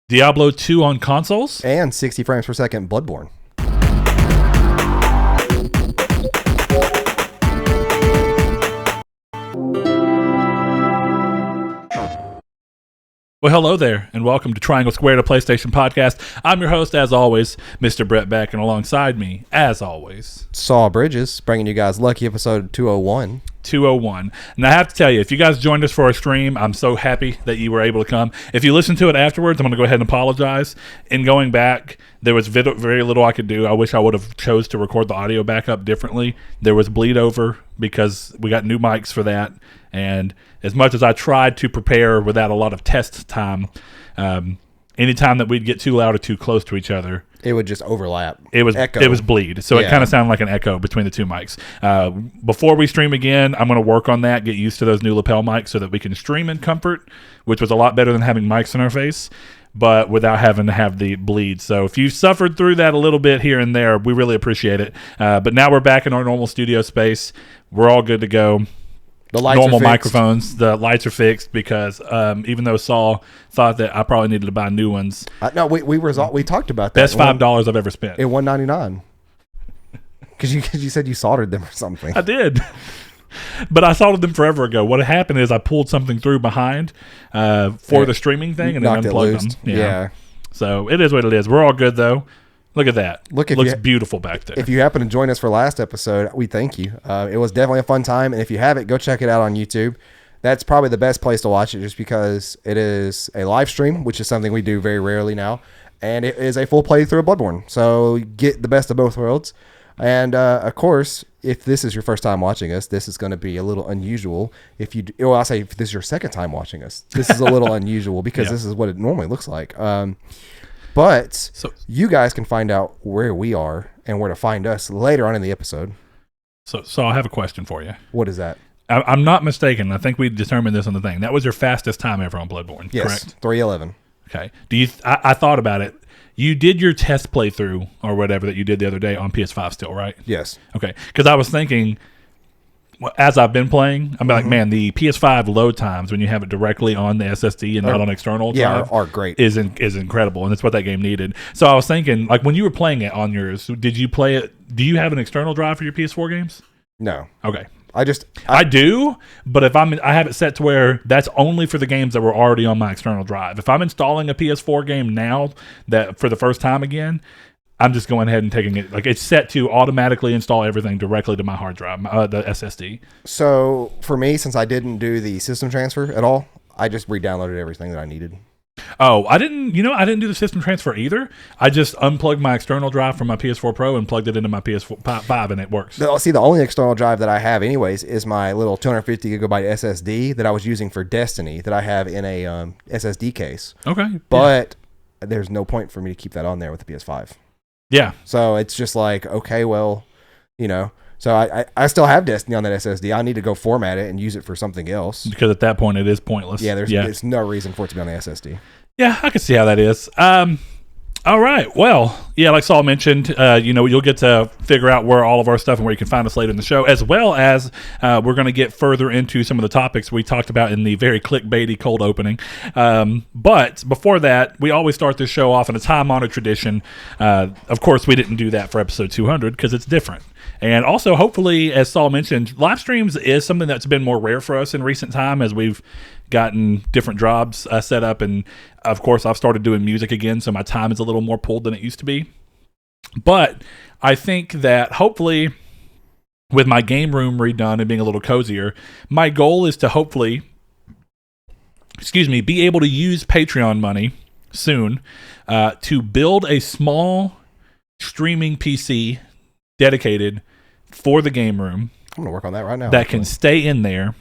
Diablo 2 on consoles. And 60 frames per second Bloodborne. Well, hello there, and welcome to Triangle Squared, a PlayStation podcast. I'm your host, as always, Mr. Brett Beck, and alongside me, as always, Saul Bridges, bringing you guys lucky episode 201. 201. And I have to tell you, if you guys joined us for our stream, I'm so happy that you were able to come. If you listen to it afterwards, I'm going to go ahead and apologize. In going back, there was very little I could do. I wish I would have chose to record the audio back up differently. There was bleed over because we got new mics for that. And as much as I tried to prepare without a lot of test time, anytime that we'd get too loud or too close to each other, it would just overlap. It was bleed. So it kind of sounded like an echo between the two mics. Before we stream again, I'm going to work on that, get used to those new lapel mics so that we can stream in comfort, which was a lot better than having mics in our face, but without having to have the bleed. So if you suffered through that a little bit here and there, we really appreciate it. But now we're back in our normal studio space. We're all good to go. The lights normal are fixed. microphones. The lights are fixed because even though Saul thought that I probably needed to buy new ones. No, we talked about that. Best $5 I've ever spent. At $199. Because you said you soldered them or something. I did. But I soldered them forever ago. What happened is I pulled something through behind for the streaming thing and then unplugged them. Yeah. So it is what it is. We're all good though. Look at that. It looks beautiful back there. If you happen to join us for last episode, we thank you. It was definitely a fun time. And if you have it, go check it out on YouTube. That's probably the best place to watch it just because it is a live stream, which is something we do very rarely now. And it is a full playthrough of Bloodborne. So get the best of both worlds. And of course, if this is your first time watching us, this is going to be a little unusual. I'll say if this is your second time watching us, this is a little unusual because this is what it normally looks like. But you guys can find out where we are and where to find us later on in the episode. So I have a question for you. What is that? I'm not mistaken. I think we determined this on the thing. That was your fastest time ever on Bloodborne, correct? 3:11. Okay. I thought about it. You did your test playthrough or whatever that you did the other day on PS5 still, right? Yes. Okay. Because I was thinking, as I've been playing, I'm like, man, the PS5 load times when you have it directly on the SSD and not on external drive are great. Is incredible, and it's what that game needed. So I was thinking, like, when you were playing it on yours, did you play it? Do you have an external drive for your PS4 games? No. Okay. I do, but if I have it set to where that's only for the games that were already on my external drive. If I'm installing a PS4 game now that for the first time again, I'm just going ahead and taking it. Like, it's set to automatically install everything directly to my hard drive, the SSD. So for me, since I didn't do the system transfer at all, I just re-downloaded everything that I needed. Oh, I didn't do the system transfer either. I just unplugged my external drive from my PS4 Pro and plugged it into my PS5 and it works. See, the only external drive that I have anyways is my little 250 gigabyte SSD that I was using for Destiny that I have in a SSD case. Okay. But there's no point for me to keep that on there with the PS5. Yeah. So it's just like, okay, well, so I still have Destiny on that SSD. I need to go format it and use it for something else. Because at that point, it is pointless. Yeah, there's no reason for it to be on the SSD. Yeah, I can see how that is. All right. Well, yeah, like Saul mentioned, you'll get to figure out where all of our stuff and where you can find us later in the show, as well as we're going to get further into some of the topics we talked about in the very clickbaity cold opening. But before that, we always start this show off in a time-honored tradition. Of course, we didn't do that for episode 200 because it's different. And also, hopefully, as Saul mentioned, live streams is something that's been more rare for us in recent time as we've gotten different jobs set up. And, of course, I've started doing music again, so my time is a little more pulled than it used to be. But I think that hopefully, with my game room redone and being a little cozier, my goal is to hopefully, be able to use Patreon money soon to build a small streaming PC dedicated for the game room. I'm going to work on that right now. That can stay in there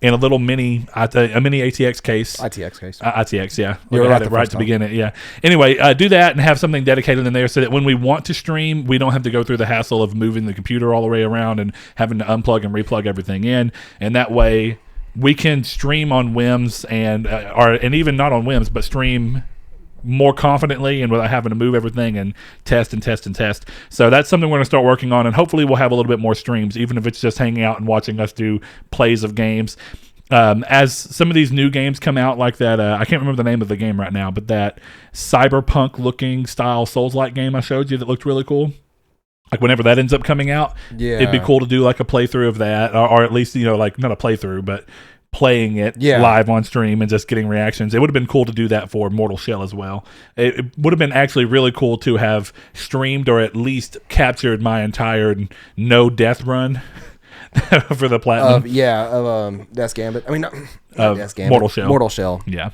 in a little mini ATX case. ITX case. ITX, yeah. You were right to begin it, yeah. Anyway, do that and have something dedicated in there so that when we want to stream, we don't have to go through the hassle of moving the computer all the way around and having to unplug and replug everything in. And that way, we can stream on whims and even not on whims, but stream more confidently and without having to move everything and test. So that's something we're going to start working on, and hopefully we'll have a little bit more streams, even if it's just hanging out and watching us do plays of games. as some of these new games come out, like that, I can't remember the name of the game right now, but that cyberpunk-looking style Souls-like game I showed you that looked really cool. Like whenever that ends up coming out, it'd be cool to do like a playthrough of that, or at least like not a playthrough, but playing it live on stream and just getting reactions. It would have been cool to do that for Mortal Shell as well. It would have been actually really cool to have streamed or at least captured my entire no death run for the platinum. Death's Gambit. I mean, not Death's Gambit. Mortal Shell. Mortal Shell. Yeah,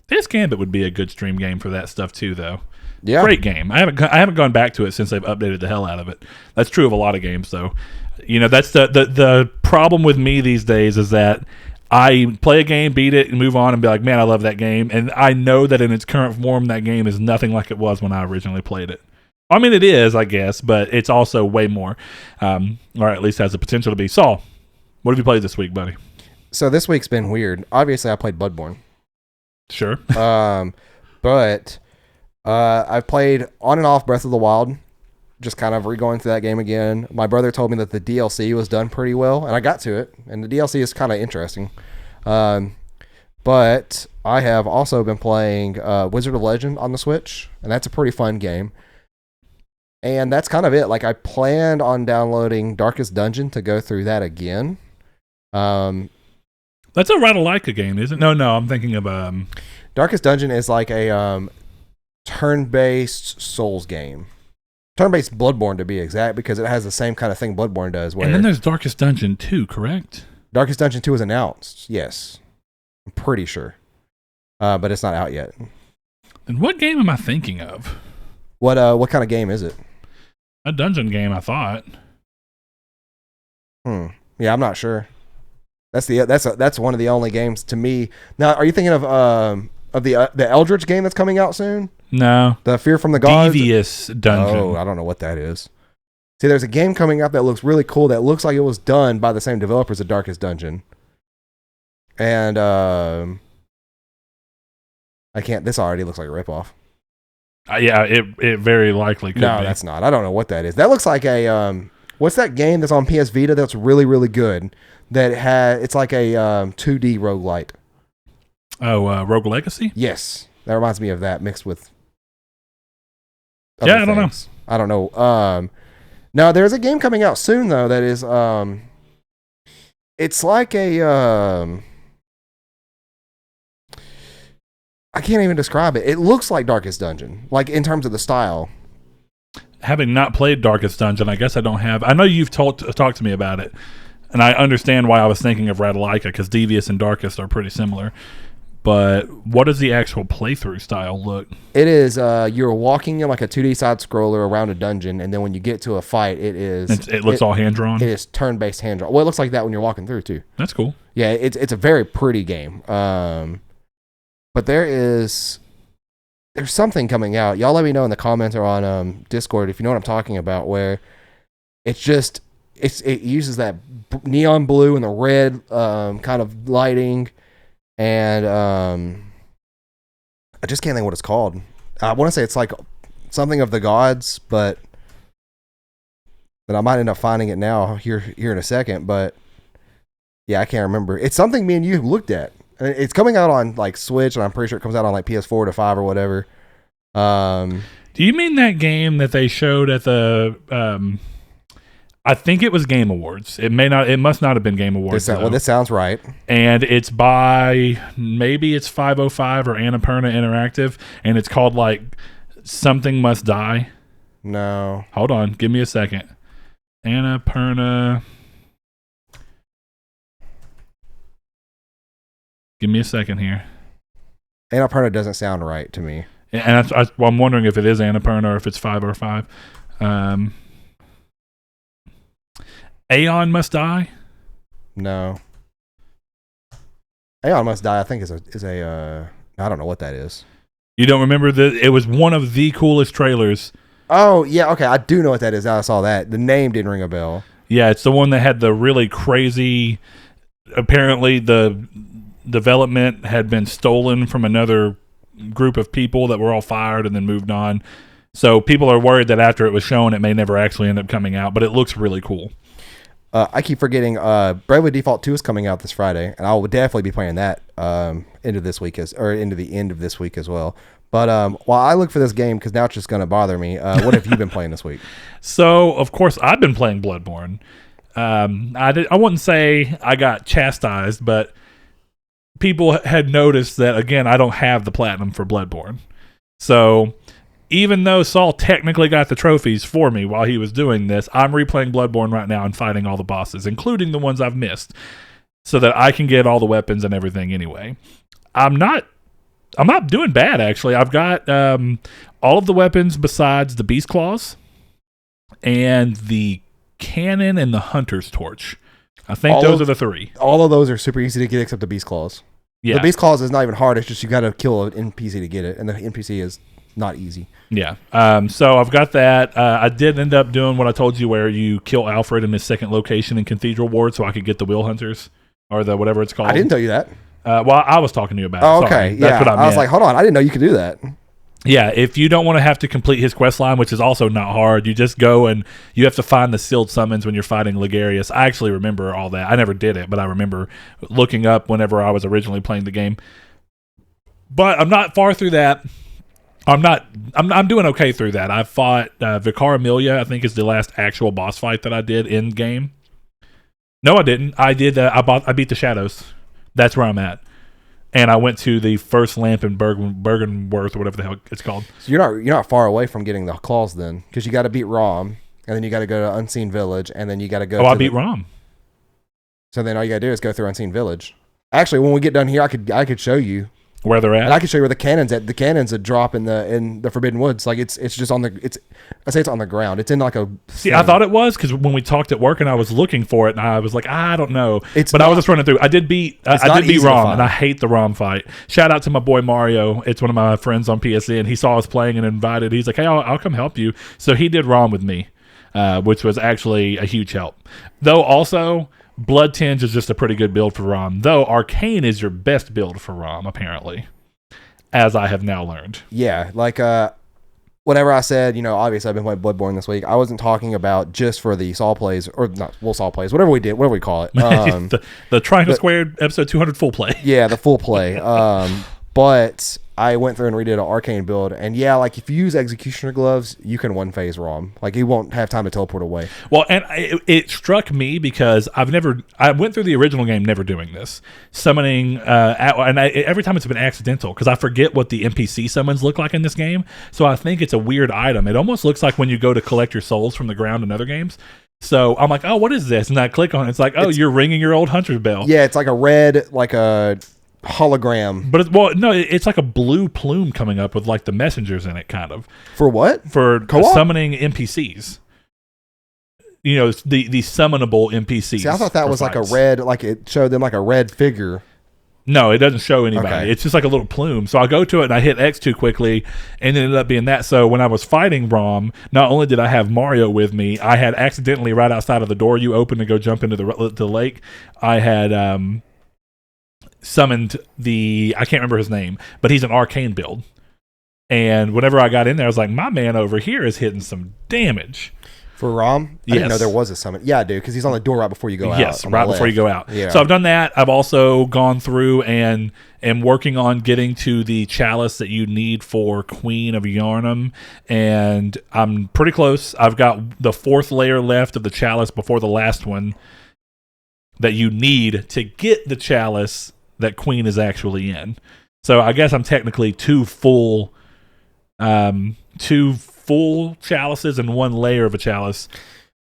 Death's Gambit would be a good stream game for that stuff too, though. Yeah, great game. I haven't gone back to it since they've updated the hell out of it. That's true of a lot of games, though. That's the problem with me these days is that I play a game, beat it, and move on and be like, man, I love that game. And I know that in its current form, that game is nothing like it was when I originally played it. I mean, it is, I guess, but it's also way more, or at least has the potential to be. Saul, what have you played this week, buddy? So this week's been weird. Obviously, I played Bloodborne. Sure. But I've played on and off Breath of the Wild, just kind of re-going through that game again. My brother told me that the DLC was done pretty well, and I got to it, and the DLC is kind of interesting. But I have also been playing Wizard of Legend on the Switch, and that's a pretty fun game. And that's kind of it. Like, I planned on downloading Darkest Dungeon to go through that again. That's a Ratalaika game, isn't it? No, I'm thinking of... Darkest Dungeon is like a turn-based Souls game. Turn-based Bloodborne, to be exact, because it has the same kind of thing Bloodborne does. And then there's Darkest Dungeon 2, correct? Darkest Dungeon 2 was announced, yes. I'm pretty sure. But it's not out yet. And what game am I thinking of? What kind of game is it? A dungeon game, I thought. Yeah, I'm not sure. That's one of the only games to me. Now, are you thinking of the Eldritch game that's coming out soon? No. The Fear from the Gods? Devious Dungeon. Oh, I don't know what that is. See, there's a game coming out that looks really cool that looks like it was done by the same developers of Darkest Dungeon. And this already looks like a ripoff. Yeah, it very likely could be. No, that's not. I don't know what that is. That looks like a what's that game that's on PS Vita that's really, really good? It's like a 2D roguelite. Oh, Rogue Legacy? Yes. That reminds me of that mixed with I don't know. I don't know. Now there's a game coming out soon though that is it's like a I can't even describe it. It looks like Darkest Dungeon, like in terms of the style. Having not played Darkest Dungeon, I guess I don't have. I know you've talked to me about it, and I understand why I was thinking of Ratalaika, because Devious and Darkest are pretty similar. But what does the actual playthrough style look? It is you're walking in like a 2D side scroller around a dungeon, and then when you get to a fight, it looks all hand drawn. It is turn based hand drawn. Well, it looks like that when you're walking through too. That's cool. Yeah, it's a very pretty game. But there's something coming out. Y'all let me know in the comments or on Discord if you know what I'm talking about, where it uses that neon blue and the red kind of lighting, and I just can't think what it's called. I want to say it's like something of the gods, but I might end up finding it now here in a second. But yeah, I can't remember. It's something me and you looked at. It's coming out on like Switch, and I'm pretty sure it comes out on like PS4 to 5 or whatever. Do you mean that game that they showed at the? I think it was Game Awards. It must not have been Game Awards. This sounds right. And it's by maybe it's 505 or Annapurna Interactive, and it's called like Something Must Die. No, hold on, give me a second. Annapurna. Give me a second here. Annapurna doesn't sound right to me. And I'm wondering if it is Annapurna or if it's 505. Aeon Must Die? No. Aeon Must Die, I think is a I don't know what that is. You don't remember it was one of the coolest trailers. Oh, yeah, okay. I do know what that is. I saw that. The name didn't ring a bell. Yeah, it's the one that had the really crazy, apparently the development had been stolen from another group of people that were all fired and then moved on. So people are worried that after it was shown, it may never actually end up coming out, but it looks really cool. I keep forgetting Bravely Default 2 is coming out this Friday, and I will definitely be playing that into the end of this week as well. But while I look for this game, because now it's just going to bother me, what have you been playing this week? So, of course, I've been playing Bloodborne. I wouldn't say I got chastised, but people had noticed that, again, I don't have the platinum for Bloodborne. So even though Saul technically got the trophies for me while he was doing this, I'm replaying Bloodborne right now and fighting all the bosses, including the ones I've missed, so that I can get all the weapons and everything anyway. I'm not doing bad, actually. I've got all of the weapons besides the Beast Claws and the cannon and the Hunter's Torch. I think those are the three. All of those are super easy to get except the Beast Claws. Yeah. The Beast Claws is not even hard. It's just you got to kill an NPC to get it, and the NPC is not easy. Yeah. So I've got that. I did end up doing what I told you, where you kill Alfred in his second location in Cathedral Ward, so I could get the Wheel Hunters, or the whatever it's called. I didn't tell you that. Well, I was talking to you about it. Oh, okay. Sorry. Yeah. That's what I meant. I was like, hold on. I didn't know you could do that. Yeah, if you don't want to have to complete his quest line, which is also not hard, you just go and you have to find the sealed summons when you're fighting Ligarius. I actually remember all that. I never did it, but I remember looking up whenever I was originally playing the game. But I'm not far through that. I'm doing okay through that. I fought Vicar Amelia, I think is the last actual boss fight that I did in game. No, I didn't. I did. I beat the Shadows. That's where I'm at. And I went to the first lamp in Bergenworth, or whatever the hell it's called. So you're not far away from getting the claws then, because you got to beat Rom, and then you got to go to Unseen Village, and then you got to go. I beat Rom. So then all you got to do is go through Unseen Village. Actually, when we get done here, I could show you where they're at, and I can show you where the cannon's at. The cannon's a drop in the Forbidden Woods. Like it's just on the I say it's on the ground. It's in like a. See, I thought it was, because when we talked at work and I was looking for it, and I was like, I don't know. But I was just running through. I did beat Rom, and I hate the Rom fight. Shout out to my boy Mario. It's one of my friends on PSN. He saw us playing and invited. He's like, hey, I'll come help you. So he did Rom with me, which was actually a huge help. Though also, Blood Tinge is just a pretty good build for Rom. Though Arcane is your best build for Rom, apparently, as I have now learned. Yeah, like whatever I said, obviously I've been playing Bloodborne this week. I wasn't talking about just for the Saul plays, or not, Saul plays, whatever we did, whatever we call it. The Triangle Squared episode 200 full play. Yeah, the full play. But I went through and redid an Arcane build, and yeah, like if you use Executioner Gloves, you can one phase Rom. Like he won't have time to teleport away. Well, and it struck me because I went through the original game never doing this, summoning, every time it's been accidental, because I forget what the NPC summons look like in this game, so I think it's a weird item. It almost looks like when you go to collect your souls from the ground in other games. So I'm like, oh, what is this? And I click on it, it's like, oh, you're ringing your old hunter's bell. Yeah, it's like a red, like a hologram, but it's like a blue plume coming up with like the messengers in it, kind of. For what? For Co-op? Summoning NPCs. The summonable NPCs. See, I thought that was fights. Like a red, like it showed them like a red figure. No, it doesn't show anybody. Okay. It's just like a little plume. So I go to it and I hit X too quickly, and it ended up being that. So when I was fighting Rom, not only did I have Mario with me, I had accidentally right outside of the door you open to go jump into the lake, I had summoned I can't remember his name, but he's an Arcane build. And whenever I got in there, I was like, my man over here is hitting some damage. For Rom? I didn't know there was a summon. Yeah, dude, because he's on the door right before you go out. Yes, right before you go out. Yeah. So I've done that. I've also gone through and am working on getting to the chalice that you need for Queen of Yharnam, and I'm pretty close. I've got the 4th layer left of the chalice before the last one that you need to get the chalice that Queen is actually in. So I guess I'm technically two full chalices and 1 layer of a chalice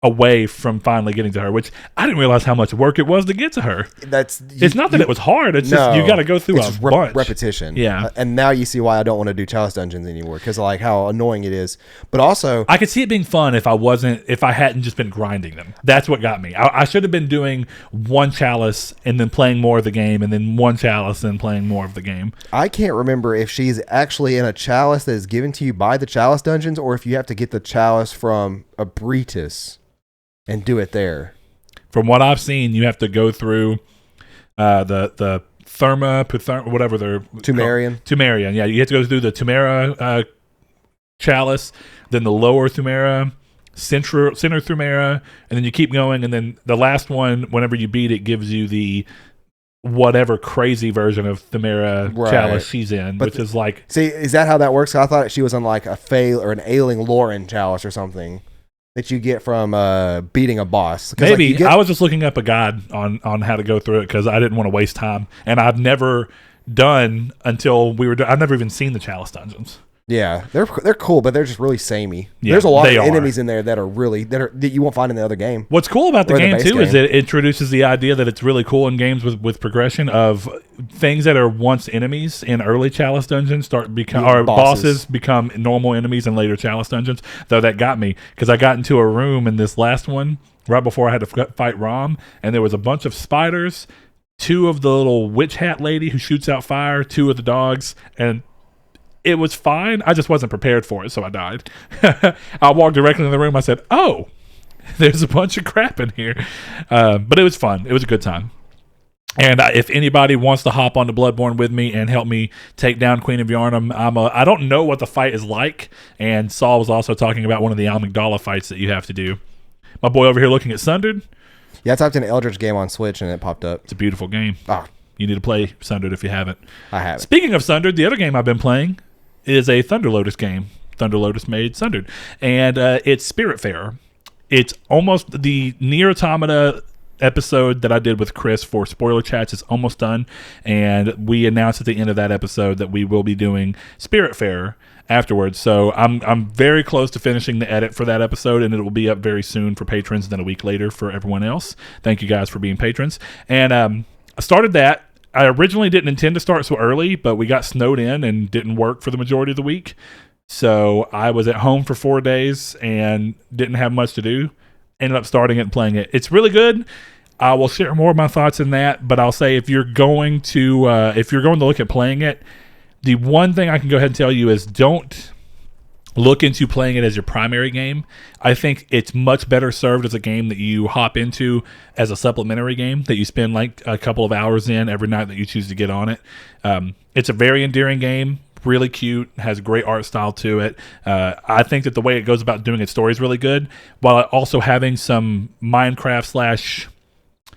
away from finally getting to her, which I didn't realize how much work it was to get to her. It's not that it was hard. It's just you got to go through a bunch. Repetition. Yeah. And now you see why I don't want to do chalice dungeons anymore, because like how annoying it is. But also, I could see it being fun if I hadn't just been grinding them. That's what got me. I should have been doing 1 chalice and then playing more of the game, and then 1 chalice and playing more of the game. I can't remember if she's actually in a chalice that is given to you by the chalice dungeons, or if you have to get the chalice from a Bretis and do it there. From what I've seen, you have to go through the whatever they're Tumerian. Tumerian, yeah. You have to go through the Tumera chalice, then the lower Tumera center Thumera, and then you keep going, and then the last one, whenever you beat it, gives you the whatever crazy version of Thumera chalice she's in, which is like... See, is that how that works? I thought she was on like a Fae or an Ailing Lauren chalice or something that you get from beating a boss. Maybe. Like I was just looking up a guide on how to go through it because I didn't want to waste time. And I've never done until we were... I've never even seen the chalice dungeons. Yeah, they're cool, but they're just really samey. Yeah, there's a lot of enemies in there that you won't find in the other game. What's cool about the game too is it introduces the idea that it's really cool in games with progression of things that are once enemies in early chalice dungeons bosses become normal enemies in later chalice dungeons. Though that got me because I got into a room in this last one right before I had to fight Rom, and there was a bunch of spiders, 2 of the little witch hat lady who shoots out fire, 2 of the dogs, and it was fine. I just wasn't prepared for it, so I died. I walked directly in the room. I said, oh, there's a bunch of crap in here. But it was fun. It was a good time. And if anybody wants to hop onto Bloodborne with me and help me take down Queen of Yharnam, I don't know what the fight is like. And Saul was also talking about one of the Amygdala fights that you have to do. My boy over here looking at Sundered. Yeah, I typed in Eldritch game on Switch, and it popped up. It's a beautiful game. Oh. You need to play Sundered if you haven't. I haven't. Speaking of Sundered, the other game I've been playing is a Thunder Lotus game. Thunder Lotus made Sundered. And it's Spiritfarer. It's almost the Nier Automata episode that I did with Chris for Spoiler Chats is almost done. And we announced at the end of that episode that we will be doing Spiritfarer afterwards. So I'm very close to finishing the edit for that episode, and it will be up very soon for patrons, then a week later for everyone else. Thank you guys for being patrons. And I started that. I originally didn't intend to start so early, but we got snowed in and didn't work for the majority of the week. So I was at home for 4 days and didn't have much to do. Ended up starting it and playing it. It's really good. I will share more of my thoughts in that, but I'll say if you're going to look at playing it, the one thing I can go ahead and tell you is don't look into playing it as your primary game. I think it's much better served as a game that you hop into as a supplementary game that you spend like a couple of hours in every night that you choose to get on it. It's a very endearing game, really cute, has great art style to it. I think that the way it goes about doing its story is really good, while also having some Minecraft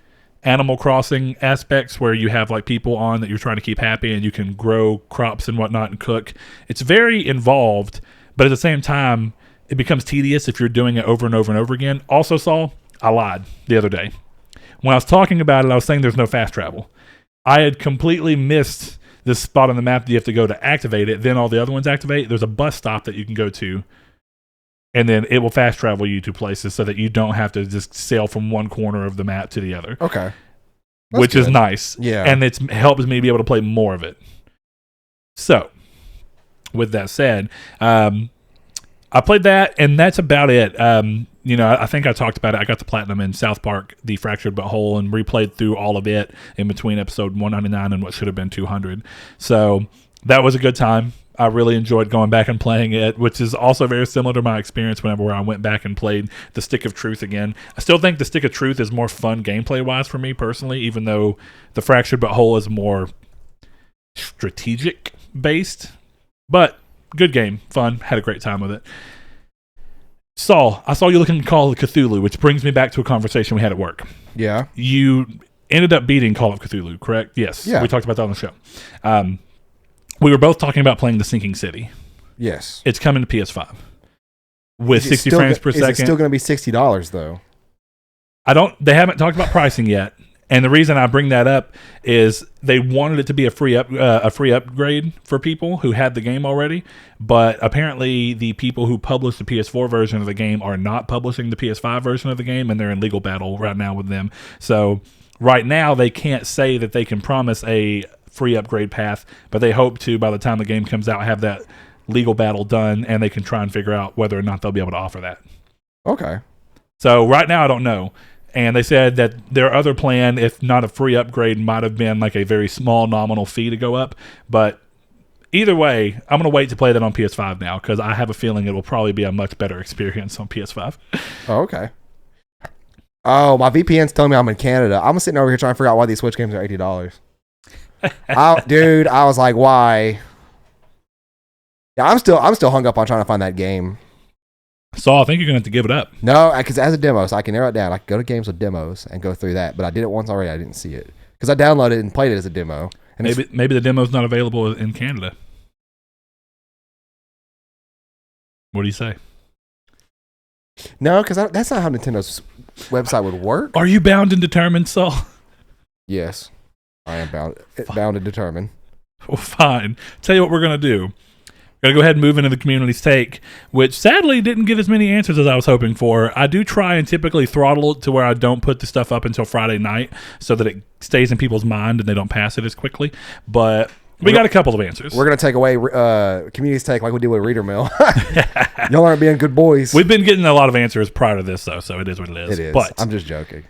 / Animal Crossing aspects where you have like people on that you're trying to keep happy and you can grow crops and whatnot and cook. It's very involved. But at the same time, it becomes tedious if you're doing it over and over and over again. Also, Saul, I lied the other day. When I was talking about it, I was saying there's no fast travel. I had completely missed this spot on the map that you have to go to activate it. Then all the other ones activate. There's a bus stop that you can go to. And then it will fast travel you to places so that you don't have to just sail from one corner of the map to the other. Okay. Which is nice. Yeah. And it helps me be able to play more of it. So, with that said, I played that, and that's about it. I think I talked about it. I got the platinum in South Park, The Fractured But Whole, and replayed through all of it in between episode 199 and what should have been 200. So that was a good time. I really enjoyed going back and playing it, which is also very similar to my experience whenever I went back and played The Stick of Truth again. I still think The Stick of Truth is more fun gameplay-wise for me personally, even though The Fractured But Whole is more strategic-based. But good game, fun, had a great time with it. Saul, I saw you looking at Call of Cthulhu, which brings me back to a conversation we had at work. Yeah. You ended up beating Call of Cthulhu, correct? Yes. Yeah. We talked about that on the show. We were both talking about playing The Sinking City. Yes. It's coming to PS5 with 60 frames per second. Is it still going to be $60 though? They haven't talked about pricing yet. And the reason I bring that up is they wanted it to be a free upgrade for people who had the game already, but apparently the people who published the PS4 version of the game are not publishing the PS5 version of the game, and they're in legal battle right now with them. So right now they can't say that they can promise a free upgrade path, but they hope to, by the time the game comes out, have that legal battle done, and they can try and figure out whether or not they'll be able to offer that. Okay. So right now I don't know. And they said that their other plan, if not a free upgrade, might have been like a very small nominal fee to go up. But either way, I'm going to wait to play that on PS5 now because I have a feeling it will probably be a much better experience on PS5. Oh, okay. Oh, my VPN's telling me I'm in Canada. I'm sitting over here trying to figure out why these Switch games are $80. Dude, I was like, why? Yeah, I'm still hung up on trying to find that game. Saul, I think you're going to have to give it up. No, because as a demo, so I can narrow it down. I can go to games with demos and go through that. But I did it once already. I didn't see it because I downloaded it and played it as a demo. And Maybe the demo's not available in Canada. What do you say? No, because that's not how Nintendo's website would work. Are you bound and determined, Saul? Yes, I am bound and determined. Well, fine. Tell you what we're going to do. We're going to go ahead and move into the community's take, which sadly didn't get as many answers as I was hoping for. I do try and typically throttle it to where I don't put the stuff up until Friday night so that it stays in people's mind and they don't pass it as quickly. But we got a couple of answers. We're going to take away community's take like we did with Reader Mail. Y'all aren't being good boys. We've been getting a lot of answers prior to this, though, so it is what it is. It is. But I'm just joking.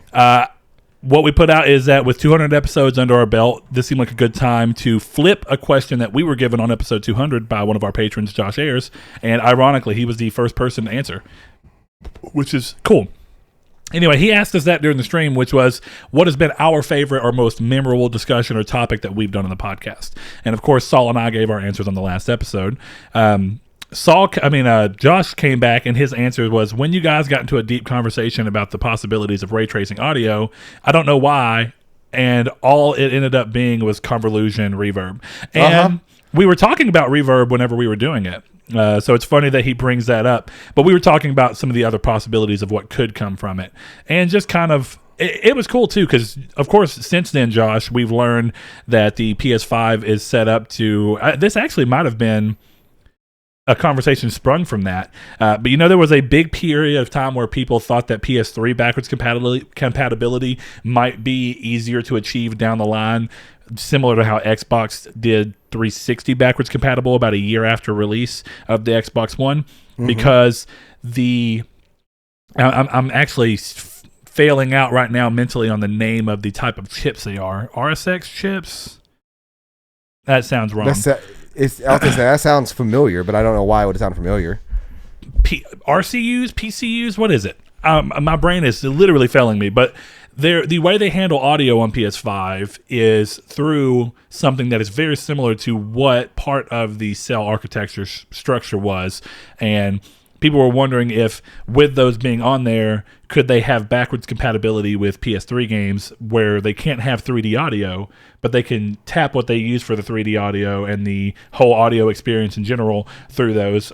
What we put out is that with 200 episodes under our belt, this seemed like a good time to flip a question that we were given on episode 200 by one of our patrons, Josh Ayers. And ironically, he was the first person to answer, which is cool. Anyway, he asked us that during the stream, which was, what has been our favorite or most memorable discussion or topic that we've done on the podcast? And of course, Saul and I gave our answers on the last episode. Josh came back and his answer was, when you guys got into a deep conversation about the possibilities of ray tracing audio, I don't know why, and all it ended up being was convolution reverb. And we were talking about reverb whenever we were doing it. So it's funny that he brings that up. But we were talking about some of the other possibilities of what could come from it. And just kind of, it was cool too, because of course, since then, Josh, we've learned that the PS5 is set up to, this actually might have been a conversation sprung from that. But there was a big period of time where people thought that PS3 backwards compatibility might be easier to achieve down the line, similar to how Xbox did 360 backwards compatible about a year after release of the Xbox One, because I'm actually failing out right now mentally on the name of the type of chips they are. RSX chips? That sounds wrong. That sounds familiar, but I don't know why it would sound familiar. RCUs, PCUs, what is it? My brain is literally failing me, but the way they handle audio on PS5 is through something that is very similar to what part of the cell architecture structure was, and people were wondering if, with those being on there, could they have backwards compatibility with PS3 games where they can't have 3D audio, but they can tap what they use for the 3D audio and the whole audio experience in general through those.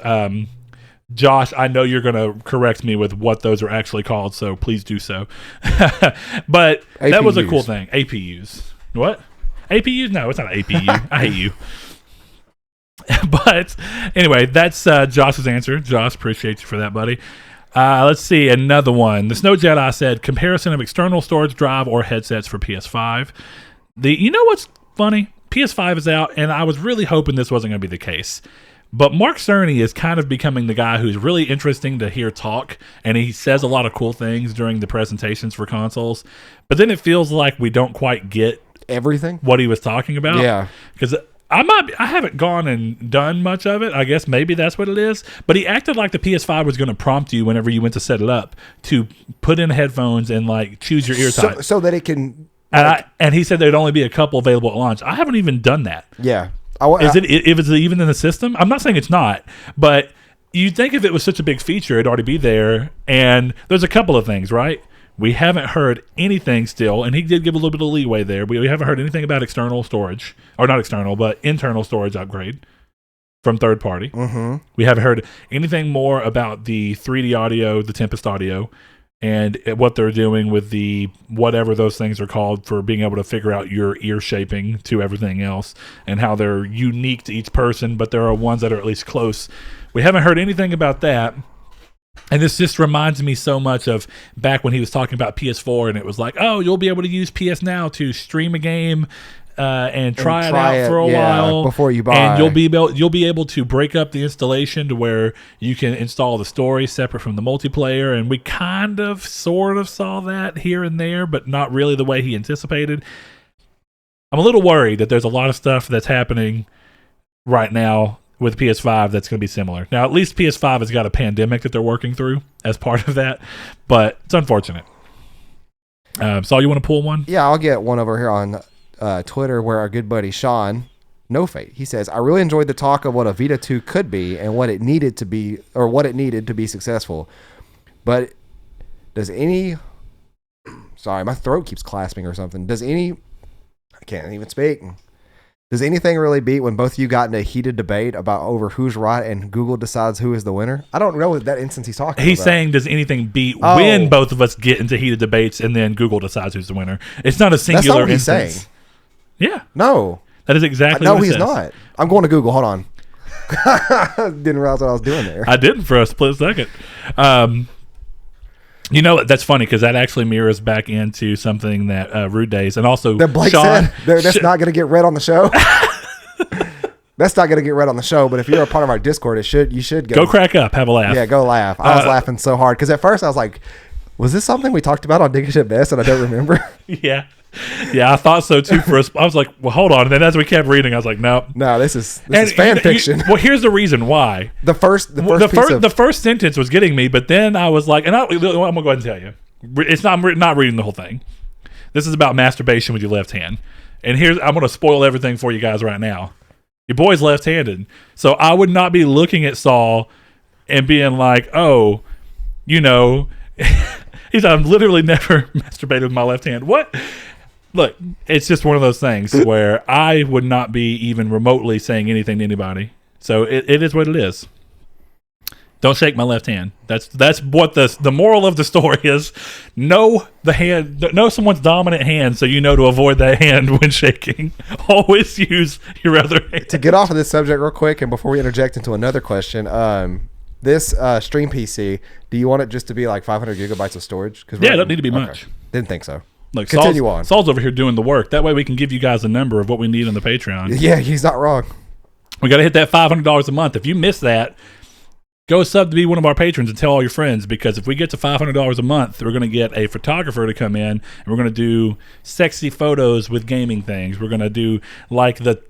Josh, I know you're going to correct me with what those are actually called, so please do so. But APUs. That was a cool thing. APUs. What? APUs? No, it's not an APU. I hate you. But anyway, that's Josh's answer. Josh, appreciate you for that, buddy. Let's see, another one. The Snow Jedi said, comparison of external storage drive or headsets for PS5. You know what's funny? PS5 is out, and I was really hoping this wasn't going to be the case. But Mark Cerny is kind of becoming the guy who's really interesting to hear talk, and he says a lot of cool things during the presentations for consoles. But then it feels like we don't quite get everything what he was talking about. Yeah. Because I haven't gone and done much of it. I guess maybe that's what it is. But he acted like the PS5 was going to prompt you whenever you went to set it up to put in headphones and like choose your ear type. So that it can... And he said there'd only be a couple available at launch. I haven't even done that. Yeah. If it's even in the system? I'm not saying it's not, but you'd think if it was such a big feature, it'd already be there. And there's a couple of things, right? We haven't heard anything still, and he did give a little bit of leeway there. We haven't heard anything about external storage, or not external, but internal storage upgrade from third party. Mm-hmm. We haven't heard anything more about the 3D audio, the Tempest audio, and what they're doing with the whatever those things are called for being able to figure out your ear shaping to everything else, and how they're unique to each person, but there are ones that are at least close. We haven't heard anything about that. And this just reminds me so much of back when he was talking about PS4, and it was like, oh, you'll be able to use PS Now to stream a game and try it out for a while before you buy. And you'll be able to break up the installation to where you can install the story separate from the multiplayer. And we kind of, sort of saw that here and there, but not really the way he anticipated. I'm a little worried that there's a lot of stuff that's happening right now with PS5 that's going to be similar. Now, at least PS5 has got a pandemic that they're working through as part of that, but it's unfortunate. Saul, you want to pull one? Yeah, I'll get one over here on Twitter where our good buddy Sean No Fate. He says, I really enjoyed the talk of what a Vita 2 could be and what it needed to be, or what it needed to be successful. But does any... Sorry, my throat keeps clasping or something. I can't even speak. Does anything really beat when both of you got in a heated debate about over who's right and Google decides who is the winner? I don't know what that instance he's talking about. He's saying, does anything beat when both of us get into heated debates and then Google decides who's the winner? It's not a singular That's not what instance. He's saying. Yeah. No. That is exactly what he he's says. not. I'm going to Google. Hold on. Didn't realize what I was doing there. I didn't for a split second. You know, that's funny because that actually mirrors back into something that Rude Days and also that Blake Sean, said. That's not going to get read on the show. That's not going to get read on the show, but if you're a part of our Discord, you should go crack up, have a laugh. Yeah, go laugh. I was laughing so hard because at first I was like, was this something we talked about on Digging at Best and I don't remember? Yeah, I thought so too. I was like, well, hold on. And then as we kept reading, I was like, no, this is fan fiction. Well, here's the reason why. The first sentence was getting me, but then I was like, I'm gonna go ahead and tell you, it's not reading the whole thing. This is about masturbation with your left hand, and I'm gonna spoil everything for you guys right now. Your boy's left-handed, so I would not be looking at Saul and being like, oh, you know, I'm literally never masturbated with my left hand. What? Look, it's just one of those things where I would not be even remotely saying anything to anybody. So it is what it is. Don't shake my left hand. That's what the moral of the story is. Know someone's dominant hand so you know to avoid that hand when shaking. Always use your other hand. To get off of this subject real quick and before we interject into another question, this stream PC, do you want it just to be like 500 gigabytes of storage? Yeah, it doesn't need to be much. Didn't think so. Look, continue on. Saul's over here doing the work. That way we can give you guys a number of what we need on the Patreon. Yeah, he's not wrong. We got to hit that $500 a month. If you miss that, go sub to be one of our patrons and tell all your friends, because if we get to $500 a month, we're going to get a photographer to come in and we're going to do sexy photos with gaming things. We're going to do like the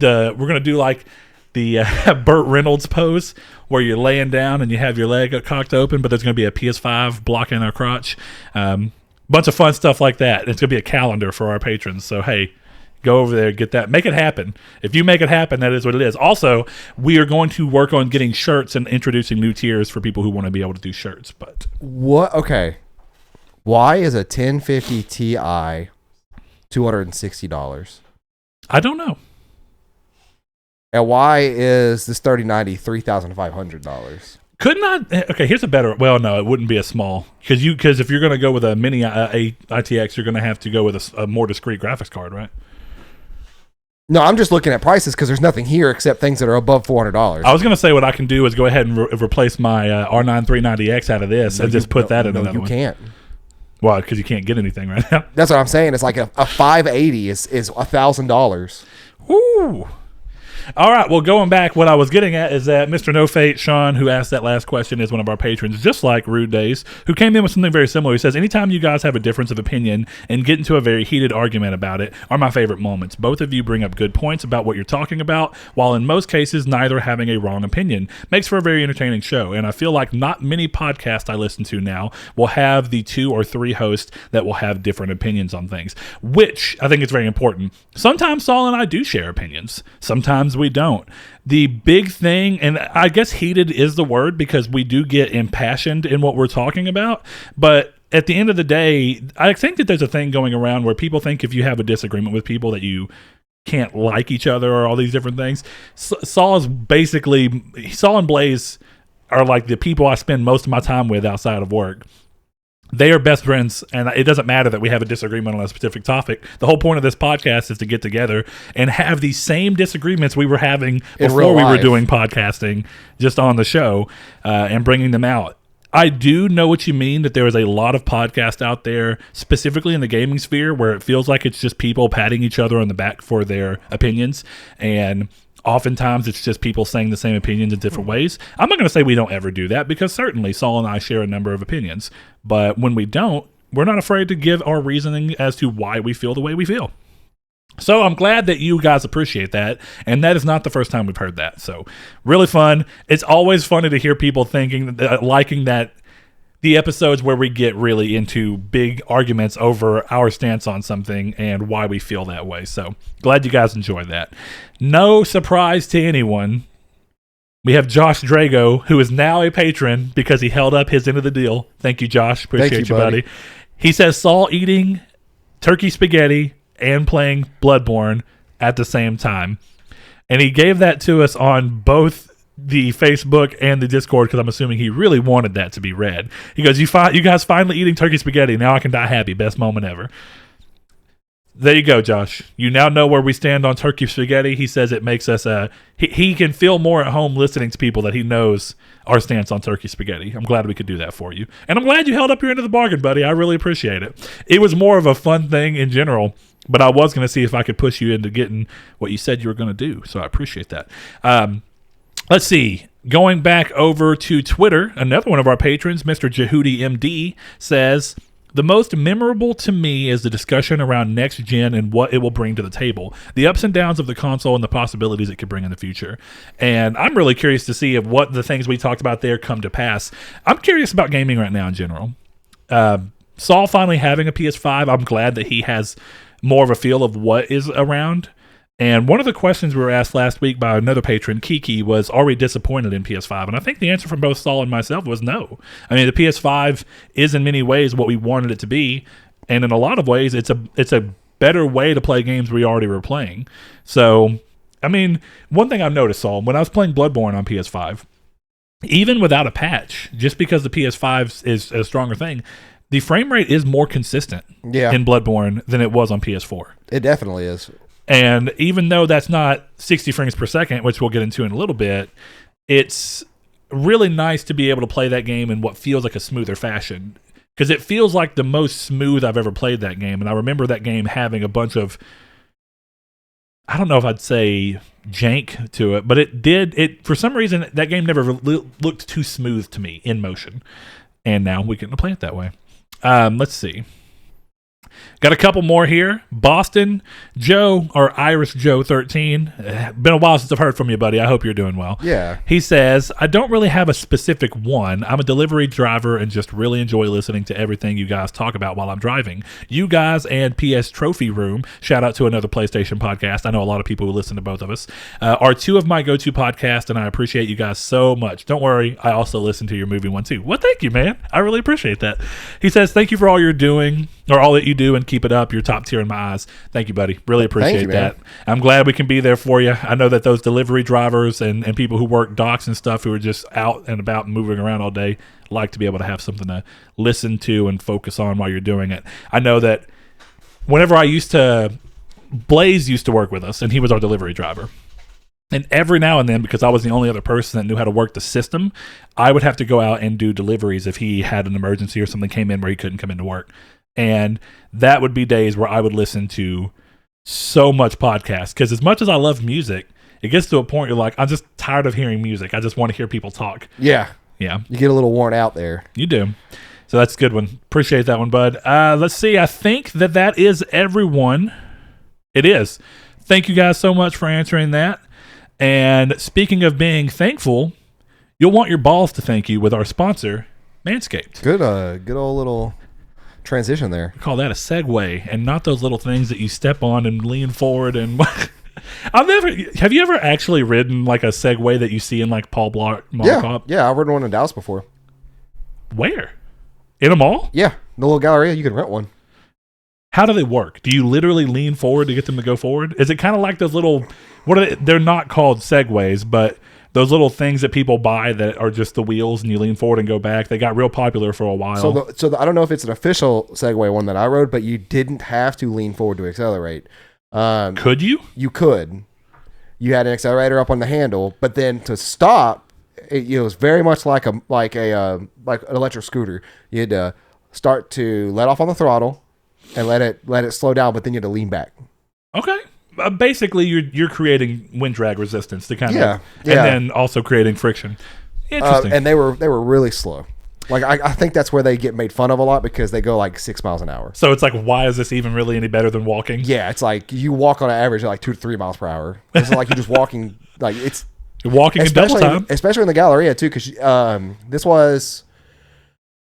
Burt Reynolds pose where you're laying down and you have your leg cocked open, but there's going to be a PS5 blocking our crotch. Bunch of fun stuff like that. It's going to be a calendar for our patrons. So, hey, go over there, get that. Make it happen. If you make it happen, that is what it is. Also, we are going to work on getting shirts and introducing new tiers for people who want to be able to do shirts. But what? Okay. Why is a 1050 Ti $260? I don't know. And why is this 3090 $3,500? Couldn't I? Okay, here's a better. Well, no, it wouldn't be a small because if you're going to go with a mini ITX, you're going to have to go with a more discrete graphics card, right? No, I'm just looking at prices because there's nothing here except things that are above $400. I was going to say what I can do is go ahead and replace my R9 390X out of this and just put that in another one. You can't. Well, because you can't get anything right now. That's what I'm saying. It's like a 580 is $1,000. Woo! All right, well, going back, what I was getting at is that Mr. No Fate, Sean, who asked that last question, is one of our patrons, just like Rude Days, who came in with something very similar. He says, anytime you guys have a difference of opinion and get into a very heated argument about it are my favorite moments. Both of you bring up good points about what you're talking about, while in most cases, neither having a wrong opinion. Makes for a very entertaining show, and I feel like not many podcasts I listen to now will have the 2 or 3 hosts that will have different opinions on things, which I think is very important. Sometimes Saul and I do share opinions. Sometimes we don't. The big thing, and I guess heated is the word because we do get impassioned in what we're talking about, but at the end of the day, I think that there's a thing going around where people think if you have a disagreement with people that you can't like each other or all these different things. Saul and Blaze are like the people I spend most of my time with outside of work. They are best friends, and it doesn't matter that we have a disagreement on a specific topic. The whole point of this podcast is to get together and have these same disagreements we were having before we were doing podcasting, just on the show, and bringing them out. I do know what you mean, that there is a lot of podcasts out there, specifically in the gaming sphere, where it feels like it's just people patting each other on the back for their opinions, and oftentimes it's just people saying the same opinions in different ways. I'm not going to say we don't ever do that, because certainly Saul and I share a number of opinions. But when we don't, we're not afraid to give our reasoning as to why we feel the way we feel. So I'm glad that you guys appreciate that, and that is not the first time we've heard that. So really fun. It's always funny to hear people thinking, liking that the episodes where we get really into big arguments over our stance on something and why we feel that way. So glad you guys enjoyed that. No surprise to anyone, we have Josh Drago, who is now a patron because he held up his end of the deal. Thank you, Josh. Appreciate you, buddy. He says Saul eating turkey spaghetti and playing Bloodborne at the same time. And he gave that to us on both the Facebook and the Discord because I'm assuming he really wanted that to be read. He goes, you guys finally eating turkey spaghetti. Now I can die happy. Best moment ever. There you go, Josh. You now know where we stand on turkey spaghetti. He says it makes us he can feel more at home listening to people that he knows our stance on turkey spaghetti. I'm glad we could do that for you. And I'm glad you held up your end of the bargain, buddy. I really appreciate it. It was more of a fun thing in general, but I was going to see if I could push you into getting what you said you were going to do. So I appreciate that. Let's see. Going back over to Twitter, another one of our patrons, Mr. Jehudi MD, says, the most memorable to me is the discussion around next gen and what it will bring to the table, the ups and downs of the console and the possibilities it could bring in the future. And I'm really curious to see if what the things we talked about there come to pass. I'm curious about gaming right now in general. Saul finally having a PS5, I'm glad that he has more of a feel of what is around. And one of the questions we were asked last week by another patron, Kiki, was, are we disappointed in PS5? And I think the answer from both Saul and myself was no. I mean, the PS5 is in many ways what we wanted it to be. And in a lot of ways, it's a better way to play games we already were playing. So, I mean, one thing I've noticed, Saul, when I was playing Bloodborne on PS5, even without a patch, just because the PS5 is a stronger thing, the frame rate is more consistent in Bloodborne than it was on PS4. It definitely is. And even though that's not 60 frames per second, which we'll get into in a little bit, it's really nice to be able to play that game in what feels like a smoother fashion. Because it feels like the most smooth I've ever played that game. And I remember that game having a bunch of, I don't know if I'd say jank to it, but it for some reason, that game never looked too smooth to me in motion. And now we get to play it that way. Let's see. Got a couple more here. Boston Joe, or Irish Joe 13. Been a while since I've heard from you, buddy. I hope you're doing well. Yeah. He says, I don't really have a specific one. I'm a delivery driver and just really enjoy listening to everything you guys talk about while I'm driving. You guys and PS Trophy Room, shout out to another PlayStation podcast. I know a lot of people who listen to both of us, are two of my go-to podcasts, and I appreciate you guys so much. Don't worry, I also listen to your movie one too. Well, thank you, man. I really appreciate that. He says, thank you for all you're doing, or all that you do, and keep it up. You're top tier in my eyes. Thank you, buddy. Really appreciate that. I'm glad we can be there for you. I know that those delivery drivers and people who work docks and stuff who are just out and about and moving around all day like to be able to have something to listen to and focus on while you're doing it. I know that whenever Blaze used to work with us, and he was our delivery driver. And every now and then, because I was the only other person that knew how to work the system, I would have to go out and do deliveries if he had an emergency or something came in where he couldn't come into work. And that would be days where I would listen to so much podcast. Because as much as I love music, it gets to a point you're like, I'm just tired of hearing music. I just want to hear people talk. Yeah. Yeah. You get a little worn out there. You do. So that's a good one. Appreciate that one, bud. Let's see. I think that is everyone. It is. Thank you guys so much for answering that. And speaking of being thankful, you'll want your balls to thank you with our sponsor, Manscaped. Good old little transition there. We call that a segue, and not those little things that you step on and lean forward. And have you ever actually ridden like a Segway that you see in like Paul Blart Mall Cop? Yeah, I've ridden one in Dallas before. Where? In a mall? Yeah, the little Galleria. You can rent one. How do they work? Do you literally lean forward to get them to go forward? Is it kind of like those little, what are they? They're not called Segways, but those little things that people buy that are just the wheels and you lean forward and go back. They got real popular for a while. So I don't know if it's an official Segway one that I rode, but you didn't have to lean forward to accelerate. Could you? You could. You had an accelerator up on the handle, but then to stop, it was very much like an electric scooter. You had to start to let off on the throttle and let it slow down, but then you had to lean back. Okay. Basically, you're creating wind drag resistance to kind of, and yeah. then also creating friction. Interesting. And they were really slow. Like I think that's where they get made fun of a lot because they go like 6 miles an hour. So it's like, why is this even really any better than walking? Yeah, it's like you walk on average at like 2 to 3 miles per hour. It's like you're just walking. Like you're walking in double time, especially in the Galleria too. Because this was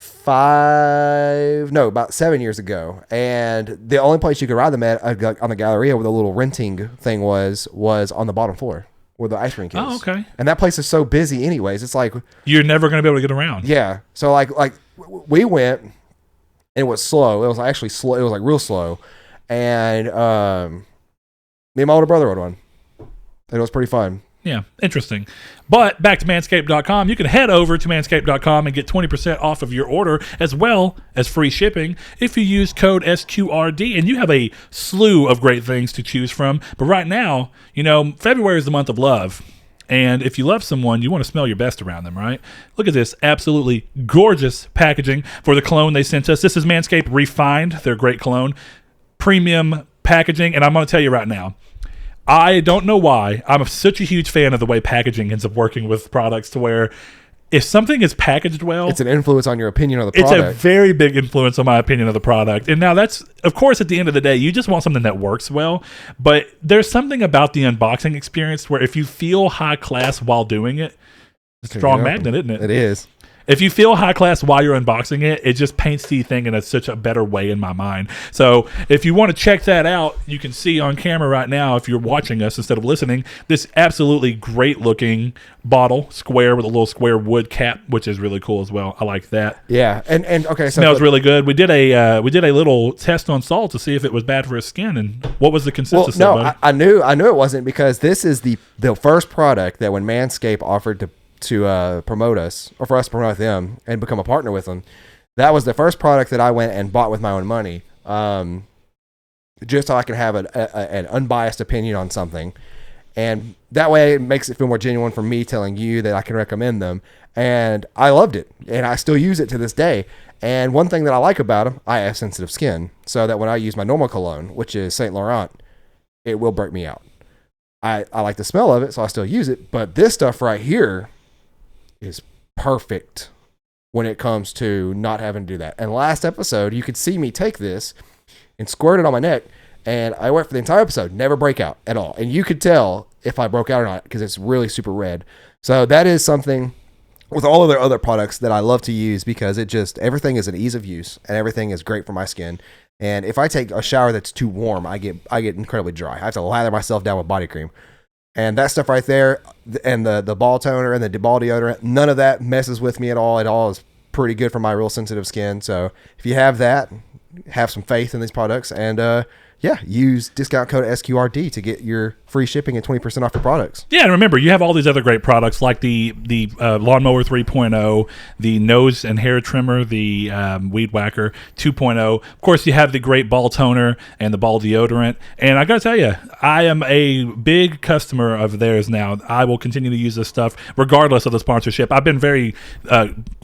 about 7 years ago. And the only place you could ride them at on the Galleria where the little renting thing was on the bottom floor where the ice rink is. Oh, okay. And that place is so busy anyways. It's like you're never going to be able to get around. Yeah. So like we went and it was slow. It was actually slow. It was like real slow. And me and my older brother rode one. And it was pretty fun. Yeah, interesting. But back to manscaped.com, you can head over to manscaped.com and get 20% off of your order as well as free shipping if you use code SQRD. And you have a slew of great things to choose from. But right now, February is the month of love. And if you love someone, you want to smell your best around them, right? Look at this absolutely gorgeous packaging for the cologne they sent us. This is Manscaped Refined, their great cologne. Premium packaging. And I'm going to tell you right now, I don't know why. I'm such a huge fan of the way packaging ends up working with products to where if something is packaged well, it's an influence on your opinion of the product. It's a very big influence on my opinion of the product. And now that's, of course, at the end of the day, you just want something that works well. But there's something about the unboxing experience where if you feel high class while doing it, it's a strong magnet, isn't it? It is. If you feel high class while you're unboxing it, it just paints the thing in such a better way in my mind. So if you want to check that out, you can see on camera right now, if you're watching us instead of listening, this absolutely great looking bottle, square with a little square wood cap, which is really cool as well. I like that. Yeah, and okay, so smells really good. We did a little test on Saul to see if it was bad for his skin, and what was the consensus? Well, no, I knew it wasn't, because this is the first product that when Manscaped offered to promote us, or for us to promote them and become a partner with them, that was the first product that I went and bought with my own money, just so I can have an unbiased opinion on something, and that way it makes it feel more genuine for me telling you that I can recommend them. And I loved it, and I still use it to this day. And one thing that I like about them, I have sensitive skin, so that when I use my normal cologne, which is Saint Laurent, it will break me out. I like the smell of it, so I still use it, but this stuff right here is perfect when it comes to not having to do that. And last episode, you could see me take this and squirt it on my neck, and I went for the entire episode, never break out at all. And you could tell if I broke out or not because it's really super red. So that is something with all of their other products that I love to use, because everything is an ease of use and everything is great for my skin. And if I take a shower that's too warm, I get incredibly dry. I have to lather myself down with body cream. And that stuff right there, and the ball toner and the ball deodorant, none of that messes with me at all. It all is pretty good for my real sensitive skin. So if you have that, have some faith in these products, and use discount code SQRD to get your free shipping and 20% off your products. Yeah, and remember, you have all these other great products like the Lawnmower 3.0, the nose and hair trimmer, the Weed Whacker 2.0. Of course, you have the great ball toner and the ball deodorant. And I got to tell you, I am a big customer of theirs now. I will continue to use this stuff regardless of the sponsorship. I've been very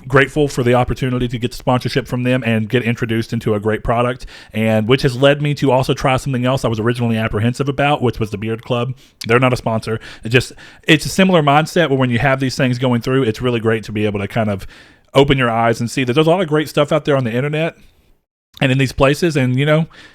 grateful for the opportunity to get sponsorship from them and get introduced into a great product, and which has led me to also try something else I was originally apprehensive about, which was the Beard Club. They're not a sponsor. It's a similar mindset where when you have these things going through, it's really great to be able to kind of open your eyes and see that there's a lot of great stuff out there on the internet and in these places, and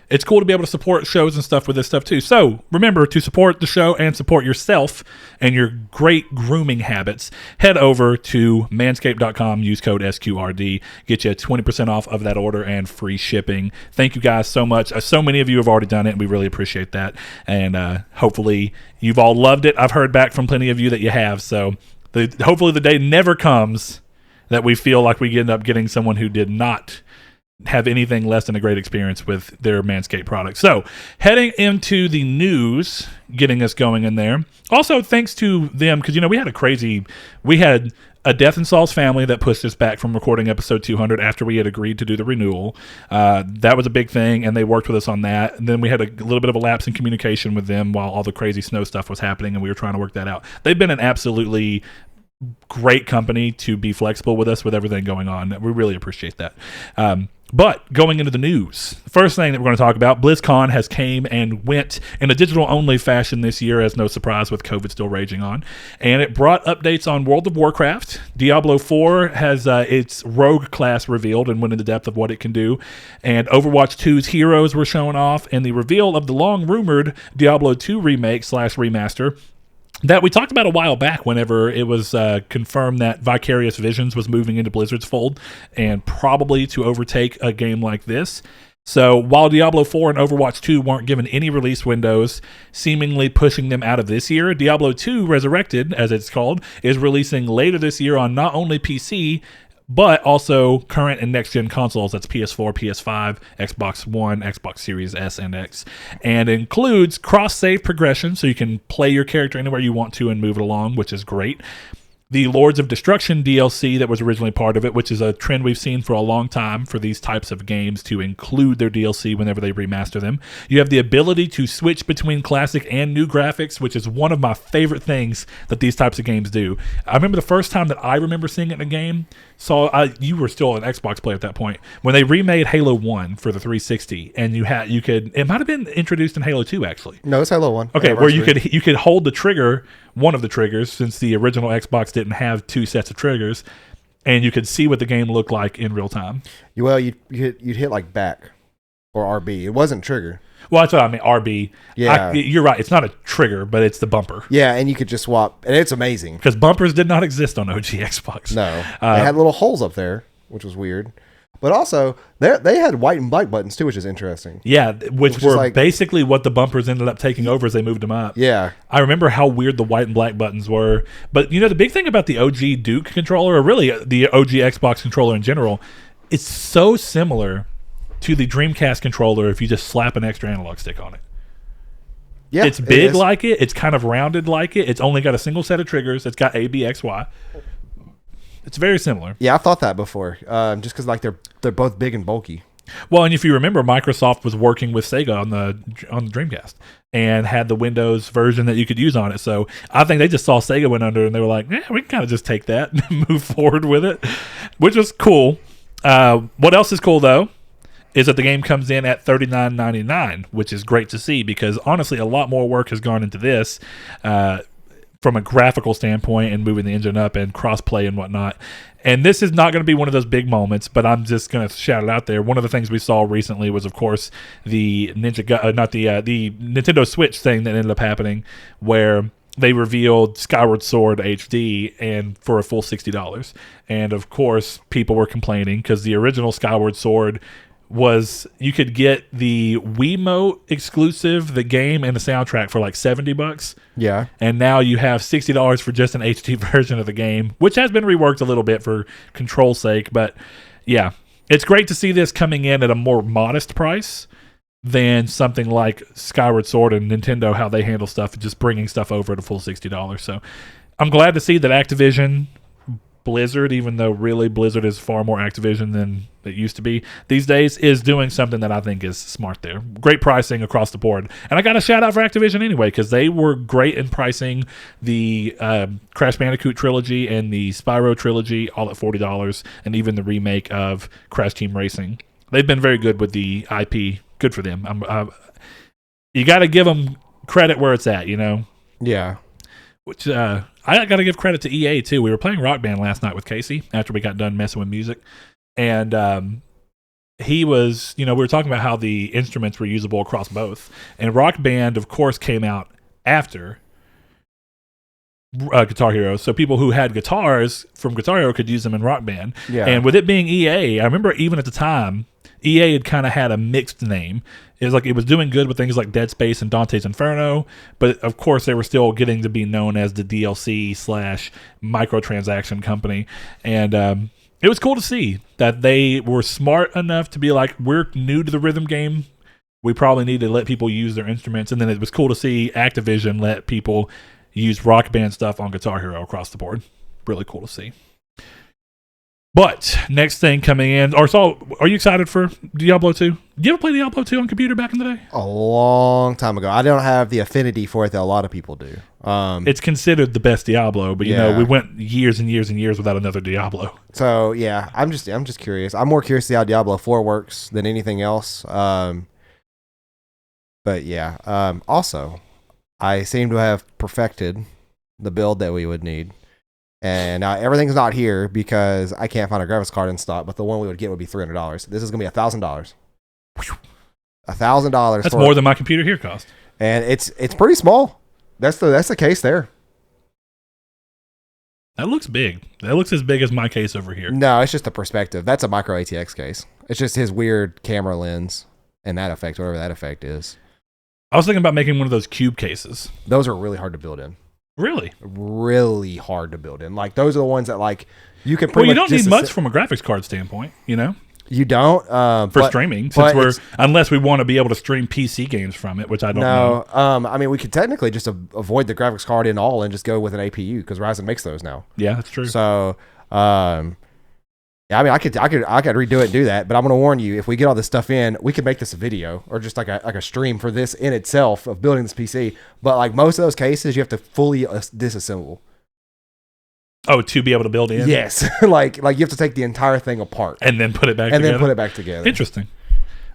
it's cool to be able to support shows and stuff with this stuff too. So remember to support the show and support yourself and your great grooming habits. Head over to manscaped.com, use code SQRD, get you 20% off of that order and free shipping. Thank you guys so much. So many of you have already done it, and we really appreciate that. And hopefully you've all loved it. I've heard back from plenty of you that you have. So hopefully the day never comes that we feel like we end up getting someone who did not have anything less than a great experience with their Manscaped products. So heading into the news, getting us going in there. Also, thanks to them, because we had a death in Saul's family that pushed us back from recording episode 200 after we had agreed to do the renewal. That was a big thing, and they worked with us on that. And then we had a little bit of a lapse in communication with them while all the crazy snow stuff was happening, and we were trying to work that out. They've been an absolutely great company to be flexible with us with everything going on. We really appreciate that. But going into the news, the first thing that we're going to talk about, BlizzCon has came and went in a digital-only fashion this year, as no surprise with COVID still raging on. And it brought updates on World of Warcraft. Diablo 4 has its rogue class revealed and went into depth of what it can do. And Overwatch 2's heroes were shown off, and the reveal of the long-rumored Diablo 2 remake/remaster. that we talked about a while back whenever it was confirmed that Vicarious Visions was moving into Blizzard's fold and probably to overtake a game like this. So while Diablo 4 and Overwatch 2 weren't given any release windows, seemingly pushing them out of this year, Diablo 2 Resurrected, as it's called, is releasing later this year on not only PC, but also current and next-gen consoles. That's PS4, PS5, Xbox One, Xbox Series S and X, and includes cross-save progression, so you can play your character anywhere you want to and move it along, which is great. The Lords of Destruction DLC that was originally part of it, which is a trend we've seen for a long time for these types of games to include their DLC whenever they remaster them. You have the ability to switch between classic and new graphics, which is one of my favorite things that these types of games do. I remember the first time that I remember seeing it in a game, you were still an Xbox player at that point, when they remade Halo 1 for the 360, and you could, it might have been introduced in Halo 2 actually. No, it's Halo 1. Okay, where you could hold the trigger, one of the triggers, since the original Xbox didn't have two sets of triggers, and you could see what the game looked like in real time. Well, you'd hit like back or RB. It wasn't trigger. Well, that's what I mean, RB. Yeah. You're right. It's not a trigger, but it's the bumper. Yeah, and you could just swap, and it's amazing. Because bumpers did not exist on OG Xbox. No. They had little holes up there, which was weird. But also, they had white and black buttons too, which is interesting. Yeah, which were like, basically what the bumpers ended up taking over as they moved them up. Yeah. I remember how weird the white and black buttons were. But, the big thing about the OG Duke controller, or really the OG Xbox controller in general, it's so similar to the Dreamcast controller if you just slap an extra analog stick on it. Yeah, it's big like it. It's kind of rounded like it. It's only got a single set of triggers. It's got A, B, X, Y. It's very similar. Yeah, I thought that before. Just because they're both big and bulky. Well, and if you remember, Microsoft was working with Sega on the Dreamcast and had the Windows version that you could use on it. So I think they just saw Sega went under and they were like, "Yeah, we can kind of just take that and move forward with it," which was cool. What else is cool though is that the game comes in at $39.99, which is great to see because honestly, a lot more work has gone into this. From a graphical standpoint and moving the engine up and cross-play and whatnot. And this is not going to be one of those big moments, but I'm just going to shout it out there. One of the things we saw recently was, of course, the the Nintendo Switch thing that ended up happening where they revealed Skyward Sword HD and for a full $60. And, of course, people were complaining because the original Skyward Sword was you could get the Wiimote exclusive, the game, and the soundtrack for like $70. Yeah. And now you have $60 for just an HD version of the game, which has been reworked a little bit for control's sake. But yeah, it's great to see this coming in at a more modest price than something like Skyward Sword and Nintendo, how they handle stuff, just bringing stuff over at a full $60. So I'm glad to see that Activision, Blizzard, even though really Blizzard is far more Activision than it used to be these days, is doing something that I think is smart there. Great pricing across the board. And I got a shout out for Activision anyway, because they were great in pricing the Crash Bandicoot trilogy and the Spyro trilogy all at $40, and even the remake of Crash Team Racing. They've been very good with the IP. Good for them. You got to give them credit where it's at, Yeah. Which I got to give credit to EA too. We were playing Rock Band last night with Casey after we got done messing with music, and he was, we were talking about how the instruments were usable across both. And Rock Band, of course, came out after Guitar Hero, so people who had guitars from Guitar Hero could use them in Rock Band. Yeah. And with it being EA, I remember even at the time, EA had kind of had a mixed name. It was like it was doing good with things like Dead Space and Dante's Inferno, but of course they were still getting to be known as the DLC / microtransaction company. And it was cool to see that they were smart enough to be like, we're new to the rhythm game. We probably need to let people use their instruments. And then it was cool to see Activision let people use Rock Band stuff on Guitar Hero across the board. Really cool to see. But next thing coming in, are you excited for Diablo 2? Did you ever play Diablo 2 on computer back in the day? A long time ago. I don't have the affinity for it that a lot of people do. It's considered the best Diablo, but we went years and years and years without another Diablo. So yeah, I'm just curious. I'm more curious to see how Diablo 4 works than anything else. But yeah, also, I seem to have perfected the build that we would need. And now everything's not here because I can't find a graphics card in stock, but the one we would get would be $300. This is going to be $1,000. $1,000. That's more than my computer here cost. And it's pretty small. That's the case there. That looks big. That looks as big as my case over here. No, it's just the perspective. That's a micro ATX case. It's just his weird camera lens and that effect, whatever that effect is. I was thinking about making one of those cube cases. Those are really hard to build in. Really? Really hard to build in. Like, those are the ones that, like, you can pretty much... Well, you don't need much from a graphics card standpoint, you know? You don't. For streaming, since unless we want to be able to stream PC games from it, which I don't know. I mean, we could technically just avoid the graphics card in all and just go with an APU because Ryzen makes those now. Yeah, that's true. So, yeah, I mean, I could redo it and do that, but I'm going to warn you, if we get all this stuff in, we could make this a video or just like a stream for this in itself of building this PC. But like most of those cases, you have to fully disassemble. Oh, to be able to build in? Yes. like you have to take the entire thing apart. And then put it back together. Interesting.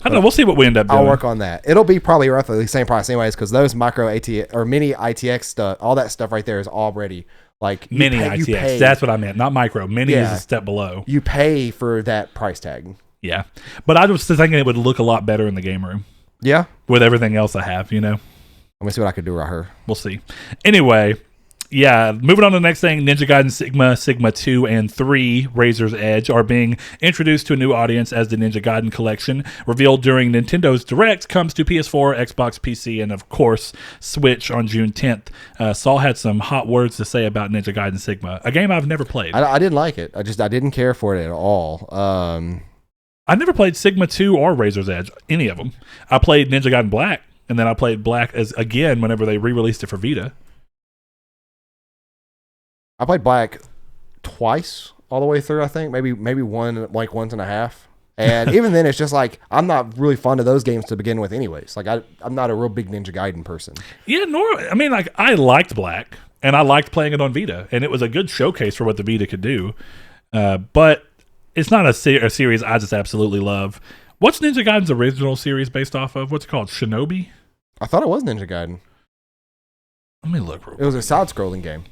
I don't know. We'll see what we end up doing. I'll work on that. It'll be probably roughly the same price anyways, because those micro ATX or mini ITX stuff, all that stuff right there is already like... Mini ITX. That's what I meant. Not micro. Mini is a step below. You pay for that price tag. Yeah. But I was thinking it would look a lot better in the game room. Yeah. With everything else I have, you know? Let me see what I could do right here. We'll see. Anyway... Yeah, moving on to the next thing, Ninja Gaiden Sigma, Sigma 2, and 3, Razor's Edge, are being introduced to a new audience as the Ninja Gaiden collection, revealed during Nintendo's Direct, comes to PS4, Xbox, PC, and of course, Switch on June 10th. Saul had some hot words to say about Ninja Gaiden Sigma, a game I've never played. I didn't like it. I didn't care for it at all. I never played Sigma 2 or Razor's Edge, any of them. I played Ninja Gaiden Black, and then I played Black again whenever they re-released it for Vita. I played Black twice all the way through, I think. Maybe one, like once and a half. And even then, it's just like, I'm not really fond of those games to begin with anyways. Like, I'm not a real big Ninja Gaiden person. Yeah, I liked Black, and I liked playing it on Vita, and it was a good showcase for what the Vita could do. But it's not a series I just absolutely love. What's Ninja Gaiden's original series based off of? What's it called? Shinobi? I thought it was Ninja Gaiden. Let me look real quick. It was a side-scrolling game.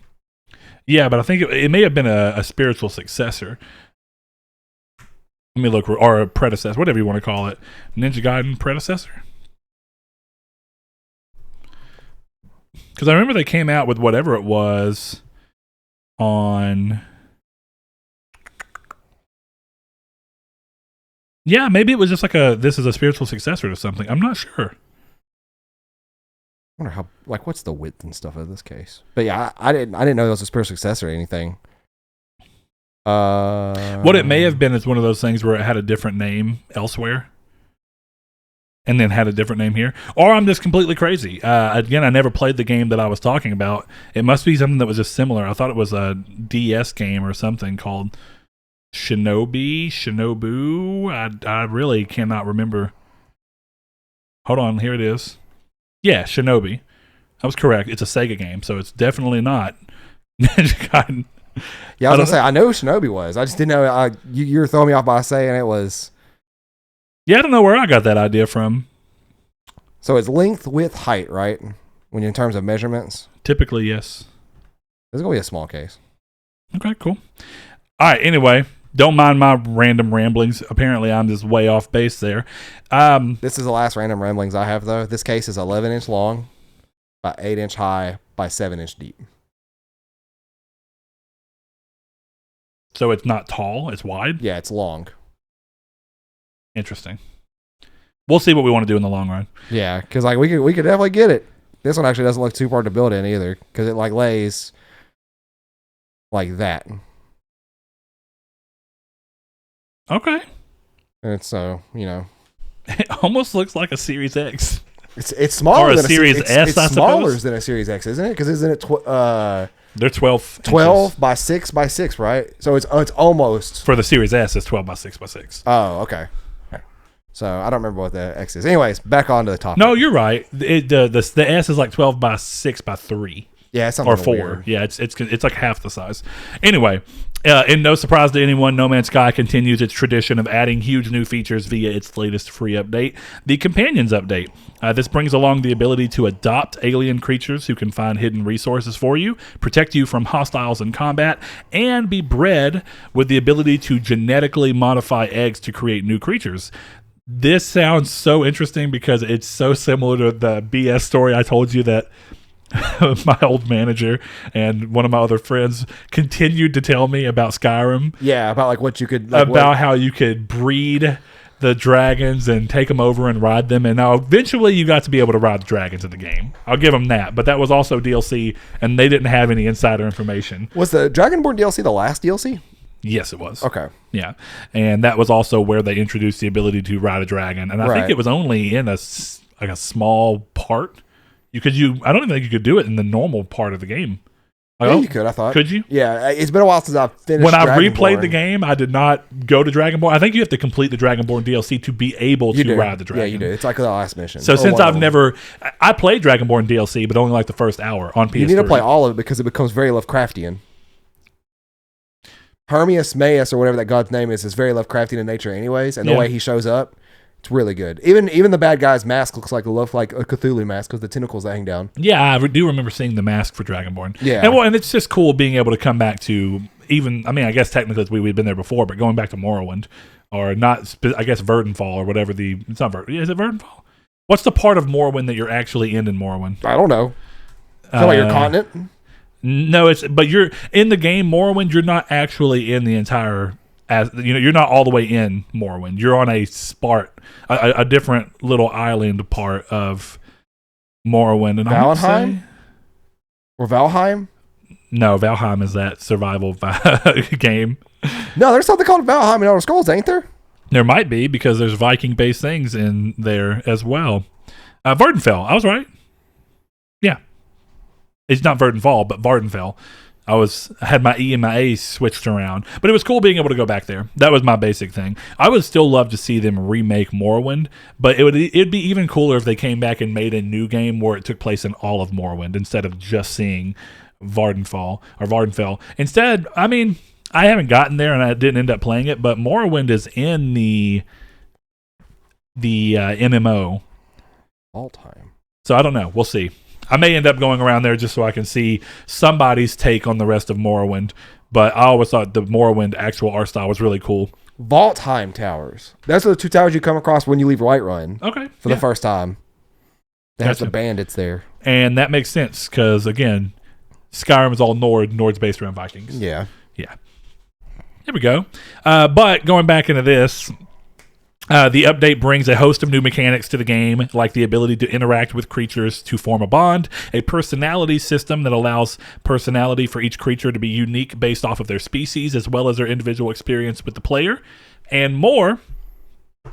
Yeah, but I think it may have been a spiritual successor. Let me look, or a predecessor, whatever you want to call it. Ninja Gaiden predecessor? Because I remember they came out with whatever it was on... Yeah, maybe it was just like this is a spiritual successor to something. I'm not sure. I wonder how, like, what's the width and stuff of this case? But yeah, I didn't know it was a spiritual successor or anything. What it may have been is one of those things where it had a different name elsewhere, and then had a different name here. Or I'm just completely crazy. Again, I never played the game that I was talking about. It must be something that was just similar. I thought it was a DS game or something called Shinobu. I really cannot remember. Hold on, here it is. Yeah, Shinobi. I was correct. It's a Sega game, so it's definitely not Ninja Gaiden. Yeah, I was going to say, I know Shinobi was. I just didn't know. You were throwing me off by saying it was. Yeah, I don't know where I got that idea from. So it's length, width, height, right? When you're in terms of measurements? Typically, yes. This is going to be a small case. Okay, cool. All right, anyway. Don't mind my random ramblings. Apparently, I'm just way off base there. This is the last random ramblings I have, though. This case is 11 inch long, by 8 inch high, by 7 inch deep. So it's not tall, it's wide? Yeah, it's long. Interesting. We'll see what we want to do in the long run. Yeah, because like we could definitely get it. This one actually doesn't look too hard to build in either, because it like lays like that. Okay. And so, you know, it almost looks like a Series X. It's smaller or than a Series S. It's smaller than a Series X, isn't it? Because isn't it? They're 12 inches. By 6 by 6, right? So it's almost for the Series S. It's 12 by 6 by 6. Oh, okay. So I don't remember what the X is. Anyways, back on to the topic. No, you're right. The S is like 12 by 6 by 3. Yeah, it's something or 4. Weird. Yeah, it's like half the size. Anyway, in no surprise to anyone, No Man's Sky continues its tradition of adding huge new features via its latest free update, the Companions update. This brings along the ability to adopt alien creatures who can find hidden resources for you, protect you from hostiles in combat, and be bred with the ability to genetically modify eggs to create new creatures. This sounds so interesting because it's so similar to the BS story I told you that my old manager and one of my other friends continued to tell me about Skyrim. Yeah, about like what you could How you could breed the dragons and take them over and ride them. And now eventually you got to be able to ride the dragons in the game. I'll give them that. But that was also DLC, and they didn't have any insider information. Was the Dragonborn DLC the last DLC? Yes, it was. Okay. Yeah. And that was also where they introduced the ability to ride a dragon. And I think it was only in a small part. I don't even think you could do it in the normal part of the game. Yeah, you could, I thought. Could you? Yeah, it's been a while since I've finished When I Dragonborn. replayed the game, I did not go to Dragonborn. I think you have to complete the Dragonborn DLC to be able to ride the dragon. Yeah, you do. It's like the last mission. So since I played Dragonborn DLC, but only like the first hour on PS3. You need to play all of it because it becomes very Lovecraftian. Hermias Maus, or whatever that god's name is very Lovecraftian in nature anyways, and the way he shows up, it's really good. Even the bad guy's mask looks like a Cthulhu mask because the tentacles that hang down. Yeah, I do remember seeing the mask for Dragonborn. Yeah. And it's just cool being able to come back to I guess technically we'd been there before, but going back to Morrowind, or not, I guess Verdanfall or whatever it's not is it Verdanfall? What's the part of Morrowind that you're actually in Morrowind? I don't know. Like your continent? No, but you're in the game Morrowind, you're not actually in the entire... you're not all the way in Morrowind. You're on a different little island part of Morrowind. And Valheim? Or Valheim? No, Valheim is that survival game. No, there's something called Valheim in Elder Scrolls, ain't there? There might be, because there's Viking-based things in there as well. Vardenfell, I was right. Yeah. It's not Verdanfall, but Vardenfell. I had my E and my A switched around, but it was cool being able to go back there. That was my basic thing. I would still love to see them remake Morrowind, but it'd be even cooler if they came back and made a new game where it took place in all of Morrowind instead of just seeing Vardenfell. Instead, I haven't gotten there and I didn't end up playing it, but Morrowind is in the MMO. All time. So I don't know. We'll see. I may end up going around there just so I can see somebody's take on the rest of Morrowind, but I always thought the Morrowind actual art style was really cool. Valtheim Towers. Those are the two towers you come across when you leave Whiterun. Okay. For the first time. They have the bandits there. And that makes sense because, again, Skyrim is all Nord's based around Vikings. Yeah. Yeah. Here we go. But going back into this... the update brings a host of new mechanics to the game, like the ability to interact with creatures to form a bond, a personality system that allows personality for each creature to be unique based off of their species, as well as their individual experience with the player, and more,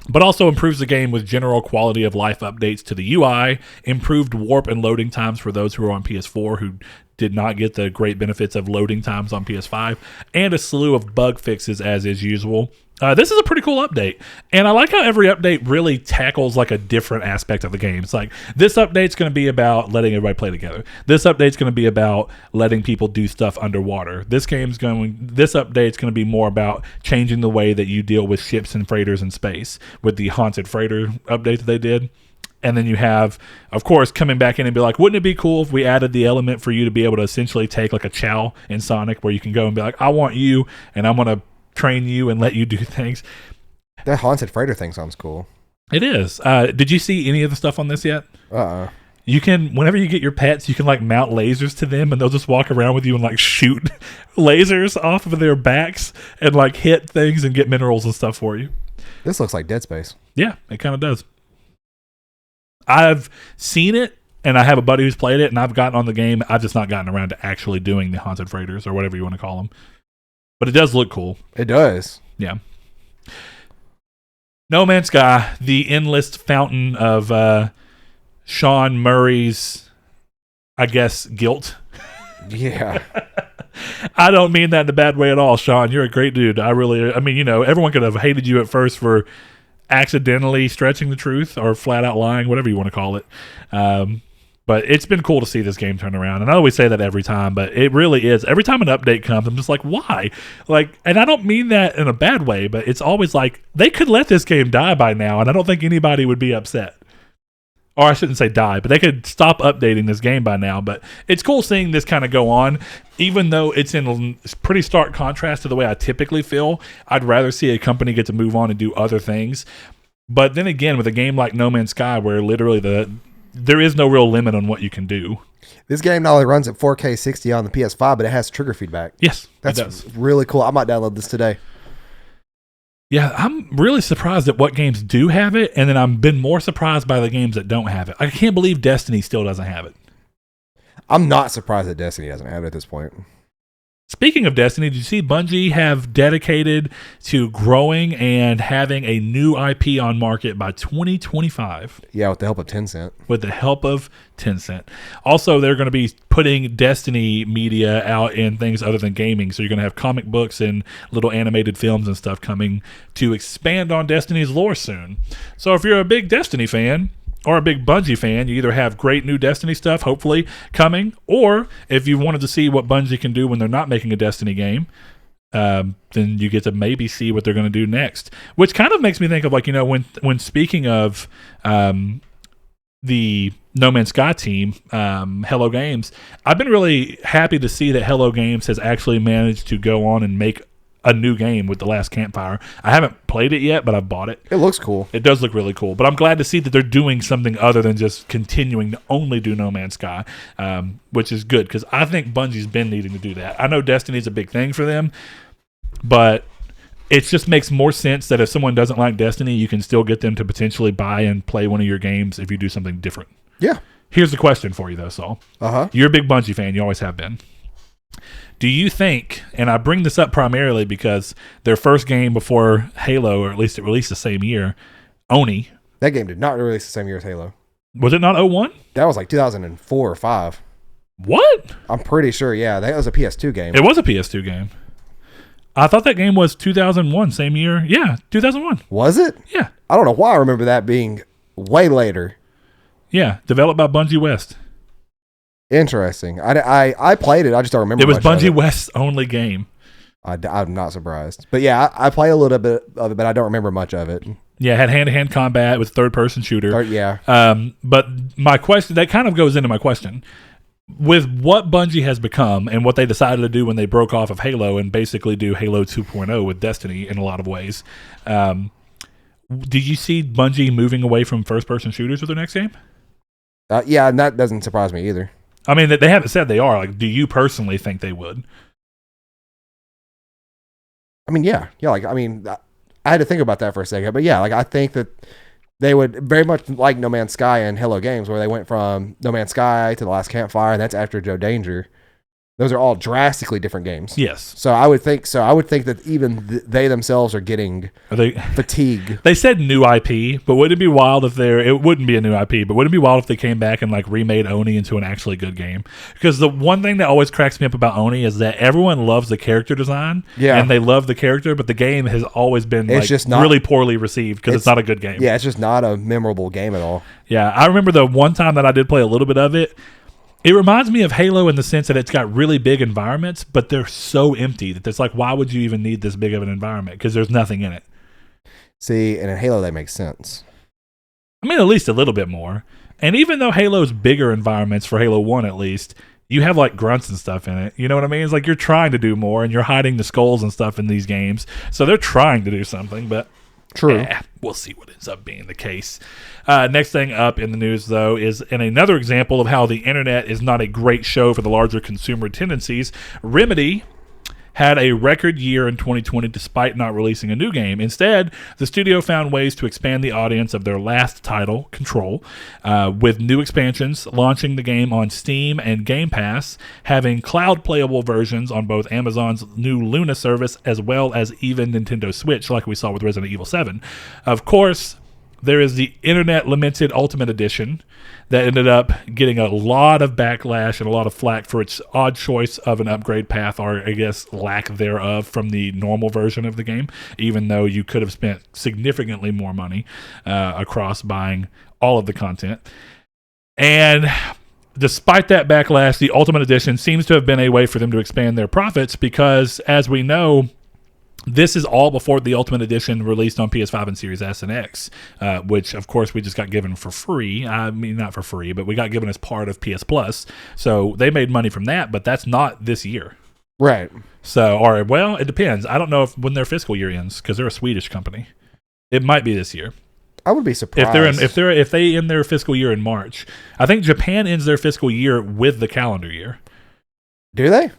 but also improves the game with general quality of life updates to the UI, improved warp and loading times for those who are on PS4 who did not get the great benefits of loading times on PS5, and a slew of bug fixes as is usual. This is a pretty cool update, and I like how every update really tackles like a different aspect of the game. It's like, this update's going to be about letting everybody play together. This update's going to be about letting people do stuff underwater. This update's going to be more about changing the way that you deal with ships and freighters in space with the Haunted Freighter update that they did. And then you have, of course, coming back in and be like, wouldn't it be cool if we added the element for you to be able to essentially take like a Chow in Sonic, where you can go and be like, I want you, and I'm going to train you and let you do things. That Haunted Freighter thing sounds cool. It is. Did you see any of the stuff on this yet? You can, whenever you get your pets, you can like mount lasers to them, and they'll just walk around with you and like shoot lasers off of their backs and like hit things and get minerals and stuff for you. This looks like Dead Space. Yeah, it kind of does. I've seen it, and I have a buddy who's played it, and I've gotten on the game. I've just not gotten around to actually doing the Haunted Freighters or whatever you want to call them. But it does look cool. It does. Yeah. No Man's Sky, the endless fountain of Sean Murray's, I guess, guilt. Yeah. I don't mean that in a bad way at all, Sean. You're a great dude. Everyone could have hated you at first for accidentally stretching the truth or flat out lying, whatever you want to call it. But it's been cool to see this game turn around. And I always say that every time, but it really is. Every time an update comes, I'm just like, why? And I don't mean that in a bad way, but it's always like, they could let this game die by now, and I don't think anybody would be upset. Or I shouldn't say die, but they could stop updating this game by now. But it's cool seeing this kind of go on, even though it's in pretty stark contrast to the way I typically feel. I'd rather see a company get to move on and do other things. But then again, with a game like No Man's Sky, where literally there is no real limit on what you can do. This game not only runs at 4K 60 on the PS5, but it has trigger feedback. Yes, that's really cool. I might download this today. Yeah, I'm really surprised at what games do have it, and then I've been more surprised by the games that don't have it. I can't believe Destiny still doesn't have it. I'm not surprised that Destiny doesn't have it at this point. Speaking of Destiny, did you see Bungie have dedicated to growing and having a new IP on market by 2025? Yeah, with the help of Tencent. With the help of Tencent. Also, they're going to be putting Destiny media out in things other than gaming. So you're going to have comic books and little animated films and stuff coming to expand on Destiny's lore soon. So if you're a big Destiny fan, or a big Bungie fan, you either have great new Destiny stuff, hopefully, coming, or if you wanted to see what Bungie can do when they're not making a Destiny game, then you get to maybe see what they're going to do next. Which kind of makes me think of, like, when speaking of the No Man's Sky team, Hello Games, I've been really happy to see that Hello Games has actually managed to go on and make a new game with The Last Campfire. I haven't played it yet, but I've bought it. It looks cool. It does look really cool. But I'm glad to see that they're doing something other than just continuing to only do No Man's Sky, which is good because I think Bungie's been needing to do that. I know Destiny's a big thing for them, but it just makes more sense that if someone doesn't like Destiny, you can still get them to potentially buy and play one of your games if you do something different. Yeah. Here's the question for you, though, Saul. You're a big Bungie fan. You always have been. Do you think, and I bring this up primarily because their first game before Halo, or at least it released the same year, Oni. That game did not release the same year as Halo. Was it not 01? That was like 2004 or 5. What? I'm pretty sure, yeah. That was a PS2 game. It was a PS2 game. I thought that game was 2001, same year. Yeah, 2001. Was it? Yeah. I don't know why I remember that being way later. Yeah, developed by Bungie West. Interesting. I played it. I just don't remember. It was Bungie West's only game. I'm not surprised. But yeah, I play a little bit of it, but I don't remember much of it. Yeah, it had hand-to-hand combat with third-person shooter. Yeah. But my question, that kind of goes into my question. With what Bungie has become and what they decided to do when they broke off of Halo and basically do Halo 2.0 with Destiny in a lot of ways, did you see Bungie moving away from first-person shooters with their next game? Yeah, and that doesn't surprise me either. I mean, they haven't said they are. Like, do you personally think they would? I mean, yeah. Like, I mean, I had to think about that for a second, but yeah, like, I think that they would very much like No Man's Sky and Hello Games, where they went from No Man's Sky to The Last Campfire, and that's after Joe Danger. Those are all drastically different games. Yes. So I would think that even they themselves are getting fatigue. They said new IP, but would it be wild if it wouldn't be a new IP, but would it be wild if they came back and like remade Oni into an actually good game? Because the one thing that always cracks me up about Oni is that everyone loves the character design. Yeah. And they love the character, but the game has always been really poorly received because it's not a good game. Yeah, it's just not a memorable game at all. Yeah. I remember the one time that I did play a little bit of it. It reminds me of Halo in the sense that it's got really big environments, but they're so empty that it's like, why would you even need this big of an environment? Because there's nothing in it. See, and in Halo, that makes sense. I mean, at least a little bit more. And even though Halo's bigger environments, for Halo 1 at least, you have like grunts and stuff in it. You know what I mean? It's like you're trying to do more, and you're hiding the skulls and stuff in these games. So they're trying to do something, but true. We'll see what ends up being the case. Next thing up in the news, though, is in another example of how the internet is not a great show for the larger consumer tendencies. Remedy had a record year in 2020 despite not releasing a new game. Instead, the studio found ways to expand the audience of their last title, Control, with new expansions, launching the game on Steam and Game Pass, having cloud-playable versions on both Amazon's new Luna service as well as even Nintendo Switch, like we saw with Resident Evil 7. Of course, there is the internet-lamented Ultimate Edition that ended up getting a lot of backlash and a lot of flack for its odd choice of an upgrade path, or I guess lack thereof, from the normal version of the game, even though you could have spent significantly more money across buying all of the content. And despite that backlash, the Ultimate Edition seems to have been a way for them to expand their profits because, as we know, this is all before the Ultimate Edition released on PS5 and Series S and X, which, of course, we just got given for free. I mean, not for free, but we got given as part of PS Plus. So they made money from that, but that's not this year. Right. So, or, well, it depends. I don't know when their fiscal year ends because they're a Swedish company. It might be this year. I would be surprised if they end their fiscal year in March. I think Japan ends their fiscal year with the calendar year. Do they?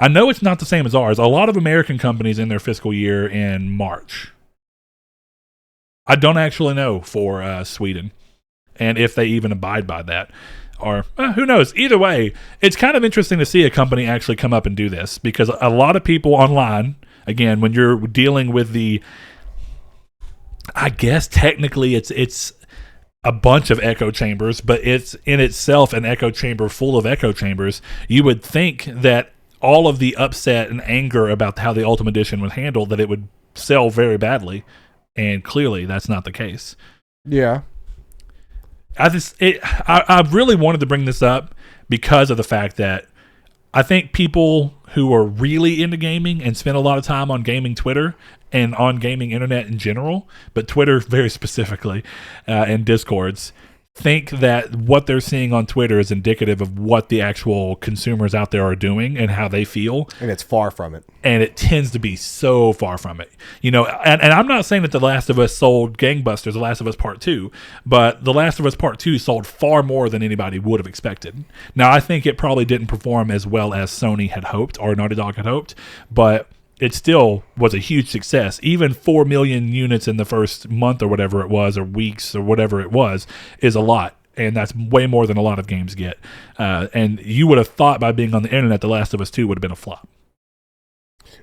I know it's not the same as ours. A lot of American companies end their fiscal year in March. I don't actually know for Sweden, and if they even abide by that. Or who knows? Either way, it's kind of interesting to see a company actually come up and do this, because a lot of people online, again, when you're dealing with I guess technically it's a bunch of echo chambers, but it's in itself an echo chamber full of echo chambers. You would think that all of the upset and anger about how the Ultimate Edition was handled, that it would sell very badly, and clearly that's not the case. Yeah. I really wanted to bring this up because of the fact that I think people who are really into gaming and spend a lot of time on gaming Twitter and on gaming internet in general, but Twitter very specifically, and Discords, think that what they're seeing on Twitter is indicative of what the actual consumers out there are doing and how they feel. And it's far from it. And it tends to be so far from it. You know, and I'm not saying that The Last of Us sold gangbusters, The Last of Us Part 2, but The Last of Us Part 2 sold far more than anybody would have expected. Now, I think it probably didn't perform as well as Sony had hoped or Naughty Dog had hoped, but it still was a huge success. Even 4 million units in the first month or whatever it was, or weeks or whatever it was, is a lot. And that's way more than a lot of games get. And you would have thought by being on the internet, The Last of Us 2 would have been a flop.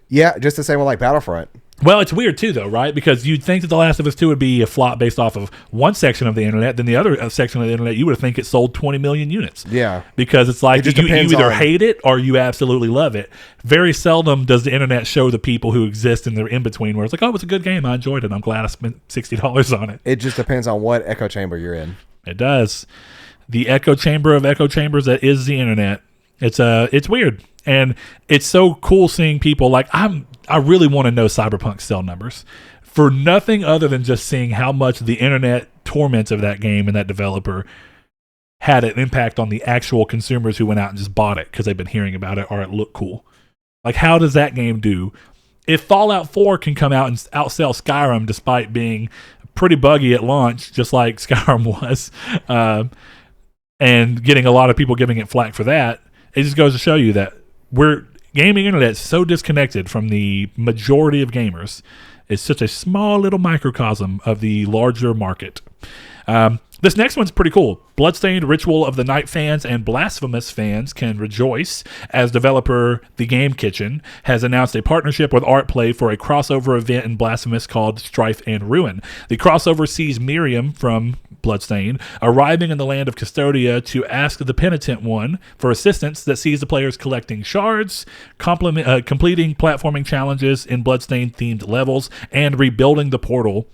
Yeah, just the same with like Battlefront. Well, it's weird too, though, right? Because you'd think that The Last of Us 2 would be a flop based off of one section of the internet, then the other section of the internet, you would think it sold 20 million units. Yeah. Because it's like, it you either hate it or you absolutely love it. Very seldom does the internet show the people who exist in the in-between where it's like, oh, it's a good game, I enjoyed it, I'm glad I spent $60 on it. It just depends on what echo chamber you're in. It does. The echo chamber of echo chambers that is the internet. It's weird. And it's so cool seeing people like, I really want to know Cyberpunk's sell numbers for nothing other than just seeing how much the internet torments of that game and that developer had an impact on the actual consumers who went out and just bought it because they've been hearing about it or it looked cool. Like, how does that game do? If Fallout 4 can come out and outsell Skyrim despite being pretty buggy at launch, just like Skyrim was, and getting a lot of people giving it flack for that, it just goes to show you that gaming internet is so disconnected from the majority of gamers. It's such a small little microcosm of the larger market. This next one's pretty cool. Bloodstained, Ritual of the Night fans and Blasphemous fans can rejoice as developer The Game Kitchen has announced a partnership with Artplay for a crossover event in Blasphemous called Strife and Ruin. The crossover sees Miriam from Bloodstained arriving in the land of Custodia to ask the Penitent One for assistance that sees the players collecting shards, completing platforming challenges in Bloodstained-themed levels, and rebuilding the portal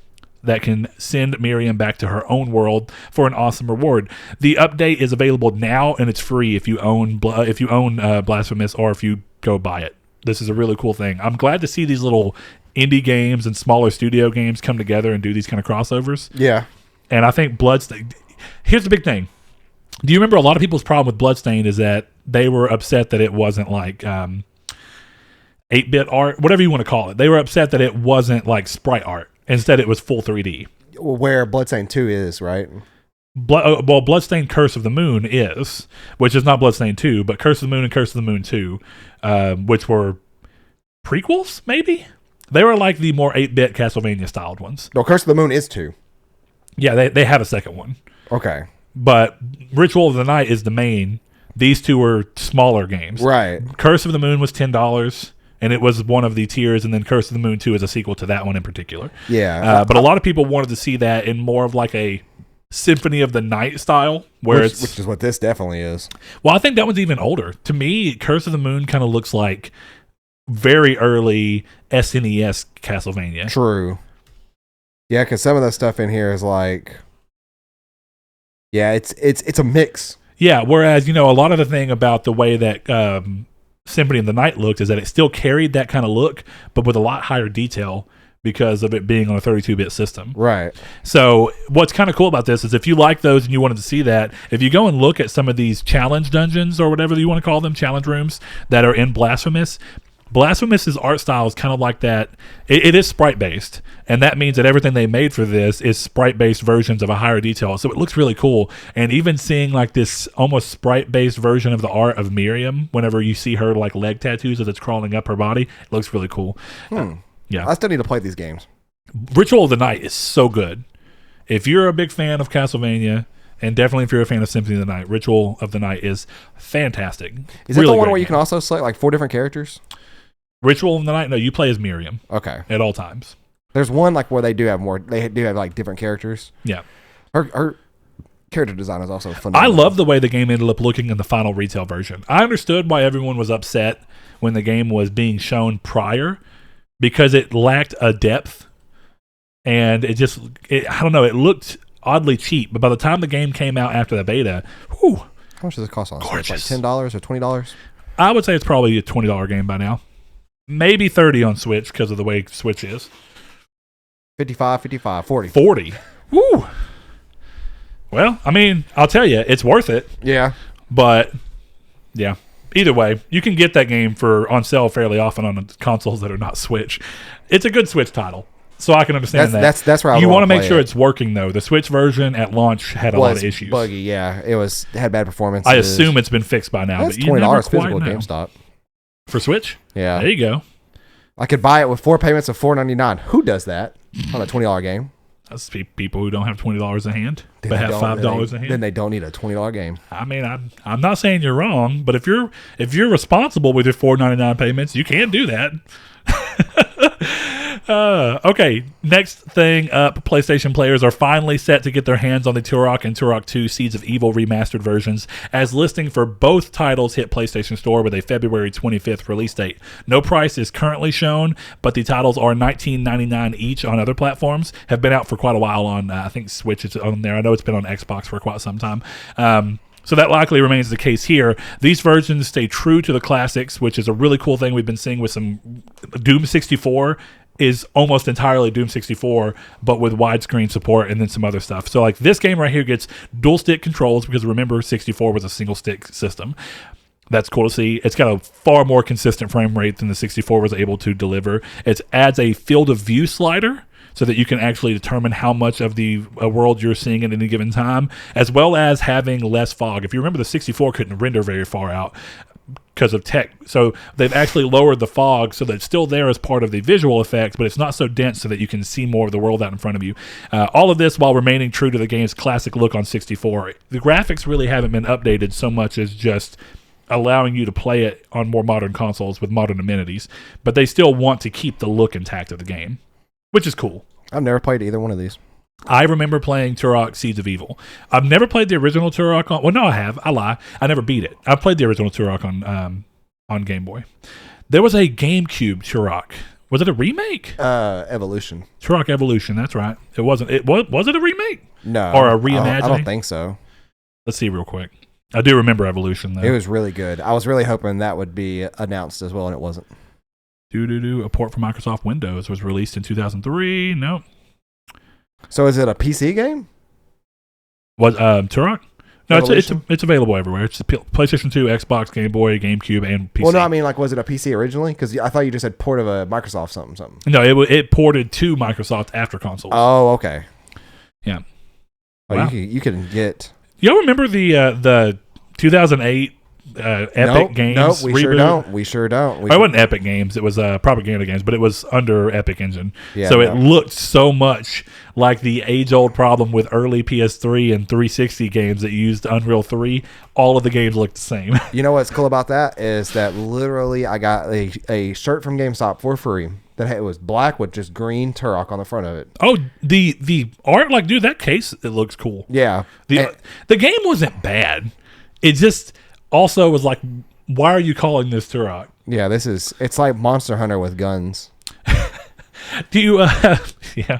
that can send Miriam back to her own world for an awesome reward. The update is available now, and it's free if you own Blasphemous or if you go buy it. This is a really cool thing. I'm glad to see these little indie games and smaller studio games come together and do these kind of crossovers. Yeah. And I think Bloodstained... Here's the big thing. Do you remember a lot of people's problem with Bloodstained is that they were upset that it wasn't like 8-bit art, whatever you want to call it. They were upset that it wasn't like sprite art. Instead, it was full 3D. Where Bloodstained 2 is, right? Bloodstained Curse of the Moon is, which is not Bloodstained 2, but Curse of the Moon and Curse of the Moon 2, which were prequels, maybe? They were like the more 8-bit Castlevania-styled ones. No, Curse of the Moon is 2. Yeah, they have a second one. Okay. But Ritual of the Night is the main. These two were smaller games. Right. Curse of the Moon was $10. And it was one of the tiers, and then Curse of the Moon 2 is a sequel to that one in particular. Yeah. But a lot of people wanted to see that in more of like a Symphony of the Night style, which is what this definitely is. Well, I think that one's even older. To me, Curse of the Moon kind of looks like very early SNES Castlevania. True. Yeah, because some of the stuff in here is like, yeah, it's a mix. Yeah, whereas, a lot of the thing about the way that Symphony of the Night looked is that it still carried that kind of look, but with a lot higher detail because of it being on a 32-bit system. Right. So what's kind of cool about this is if you like those and you wanted to see that, if you go and look at some of these challenge dungeons or whatever you want to call them, challenge rooms that are in Blasphemous, Blasphemous's art style is kind of like that. It is sprite based, and that means that everything they made for this is sprite based versions of a higher detail. So it looks really cool. And even seeing like this almost sprite based version of the art of Miriam, whenever you see her like leg tattoos as it's crawling up her body, it looks really cool. Yeah, I still need to play these games. Ritual of the Night is so good. If you're a big fan of Castlevania, and definitely if you're a fan of Symphony of the Night, Ritual of the Night is fantastic. Is it the one where you can also select like 4 different characters? Ritual of the Night? No, you play as Miriam. Okay. At all times. There's one like where they do have like different characters. Yeah. Her character design is also phenomenal. I love the way the game ended up looking in the final retail version. I understood why everyone was upset when the game was being shown prior, because it lacked a depth, and I don't know, it looked oddly cheap. But by the time the game came out after the beta, whew, how much does it cost on gorgeous. Switch? Like $10 or $20? I would say it's probably a $20 game by now. Maybe 30 on Switch because of the way Switch is. 55, 40. 40. Woo. Well, I mean, I'll tell you, it's worth it. Yeah. But, yeah. Either way, you can get that game on sale fairly often on consoles that are not Switch. It's a good Switch title, so I can understand that. That's where you want to make sure it's working, though. The Switch version at launch had a lot of issues. Buggy, yeah. It had bad performance. I assume it's been fixed by now. That's but you $20 physical at know. GameStop. For Switch? Yeah. There you go. I could buy it with 4 payments of $4.99. Who does that on a $20 game? That's people who don't have $20 in hand, but have $5 in hand. Then they don't need a $20 game. I mean, I'm not saying you're wrong, but if you're responsible with your $4.99 payments, you can do that. Okay, next thing up, PlayStation players are finally set to get their hands on the Turok and Turok 2 Seeds of Evil remastered versions, as listing for both titles hit PlayStation Store with a February 25th release date. No price is currently shown, but the titles are $19.99 each on other platforms. Have been out for quite a while on, I think Switch is on there. I know it's been on Xbox for quite some time. So that likely remains the case here. These versions stay true to the classics, which is a really cool thing we've been seeing with some Doom 64 is almost entirely Doom 64, but with widescreen support and then some other stuff. So like this game right here gets dual stick controls, because remember 64 was a single stick system. That's cool to see. It's got a far more consistent frame rate than the 64 was able to deliver. It adds a field of view slider, so that you can actually determine how much of the world you're seeing at any given time, as well as having less fog. If you remember, the 64 couldn't render very far out because of tech. So they've actually lowered the fog so that it's still there as part of the visual effects, but it's not so dense so that you can see more of the world out in front of you. All of this while remaining true to the game's classic look on 64. The graphics really haven't been updated so much as just allowing you to play it on more modern consoles with modern amenities, but they still want to keep the look intact of the game, which is cool. I've never played either one of these. I remember playing Turok Seeds of Evil. I've never played the original Turok on... Well, no, I have. I lie. I never beat it. I played the original Turok on Game Boy. There was a GameCube Turok. Was it a remake? Evolution. Turok Evolution, that's right. It wasn't... Was it a remake? No. Or a reimagining? I don't think so. Let's see real quick. I do remember Evolution, though. It was really good. I was really hoping that would be announced as well, and it wasn't. A port for Microsoft Windows was released in 2003. Nope. So is it a PC game? Was Turok? No, it's available everywhere. It's PlayStation 2, Xbox, Game Boy, GameCube, and PC. Well, no, I mean, like, was it a PC originally? Because I thought you just said port of a Microsoft something. No, it ported to Microsoft after consoles. Oh, okay. Yeah. Oh, wow. You can get... Y'all remember the 2008 Epic Games Nope, we reboot? sure don't. It wasn't Epic Games. It was Propaganda Games, but it was under Epic Engine. Yeah, so it looked so much like the age-old problem with early PS3 and 360 games that used Unreal 3. All of the games looked the same. You know what's cool about that is that literally I got a shirt from GameStop for free. It was black with just green Turok on the front of it. Oh, the art, like, dude, that case, it looks cool. Yeah. The game wasn't bad. It just also was like, why are you calling this Turok? Yeah, it's like Monster Hunter with guns. Do you, yeah.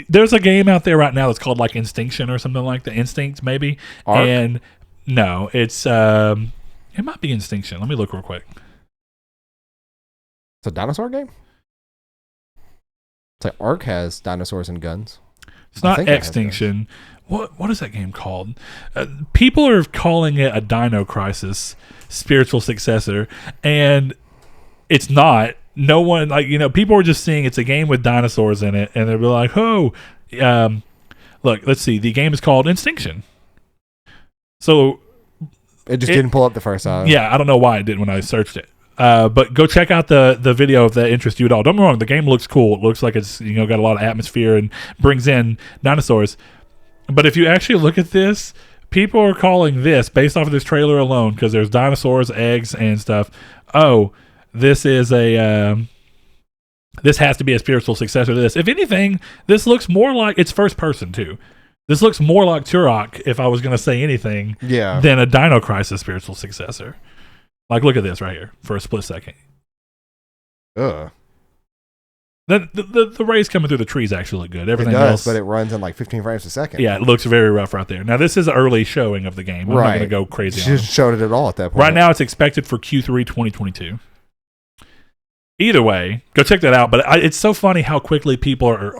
There's a game out there right now that's called like Instinction or something like that. Instinct, maybe. Ark? And no, it's, it might be Instinction. Let me look real quick. It's a dinosaur game? It's like Ark has dinosaurs and guns. It's not Extinction. What is that game called? People are calling it a Dino Crisis spiritual successor, and It's not. No one, like, people are just seeing it's a game with dinosaurs in it, and they'll be like, oh, look, let's see. The game is called Instinction. So it just didn't pull up the first time. Yeah, I don't know why it didn't when I searched it. But go check out the video if that interests you at all. Don't get me wrong, the game looks cool. It looks like it's got a lot of atmosphere and brings in dinosaurs. But if you actually look at this, people are calling this, based off of this trailer alone, because there's dinosaurs, eggs, and stuff. Oh, this is this has to be a spiritual successor to this. If anything, this looks more like it's first person too. This looks more like Turok, if I was going to say anything, than a Dino Crisis spiritual successor. Like, look at this right here for a split second. The rays coming through the trees actually look good. Everything else, but it runs in like 15 frames a second. Yeah, it looks very rough right there. Now, this is an early showing of the game. I'm not going to go crazy on it. Just showed it at all at that point. Right now, it's expected for Q3 2022. Either way, go check that out. But it's so funny how quickly people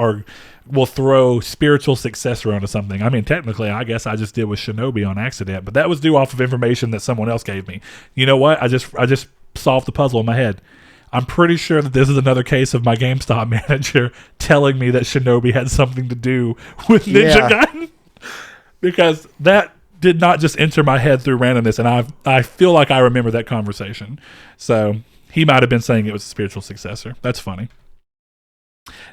will throw spiritual successor onto something. I mean, technically, I guess I just did with Shinobi on accident, but that was due off of information that someone else gave me. You know what? I just solved the puzzle in my head. I'm pretty sure that this is another case of my GameStop manager telling me that Shinobi had something to do with Ninja Gaiden, because that did not just enter my head through randomness, and I feel like I remember that conversation. So he might have been saying it was a spiritual successor. That's funny.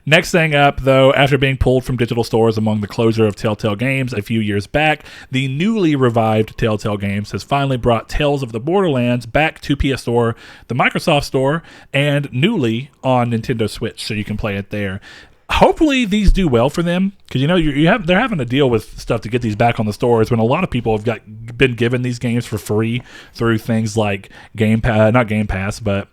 Next thing up, though, after being pulled from digital stores among the closure of Telltale Games a few years back, the newly revived Telltale Games has finally brought Tales of the Borderlands back to PS Store, the Microsoft Store, and newly on Nintendo Switch, so you can play it there. Hopefully these do well for them, because they're having to deal with stuff to get these back on the stores when a lot of people have been given these games for free through things like not Game Pass, but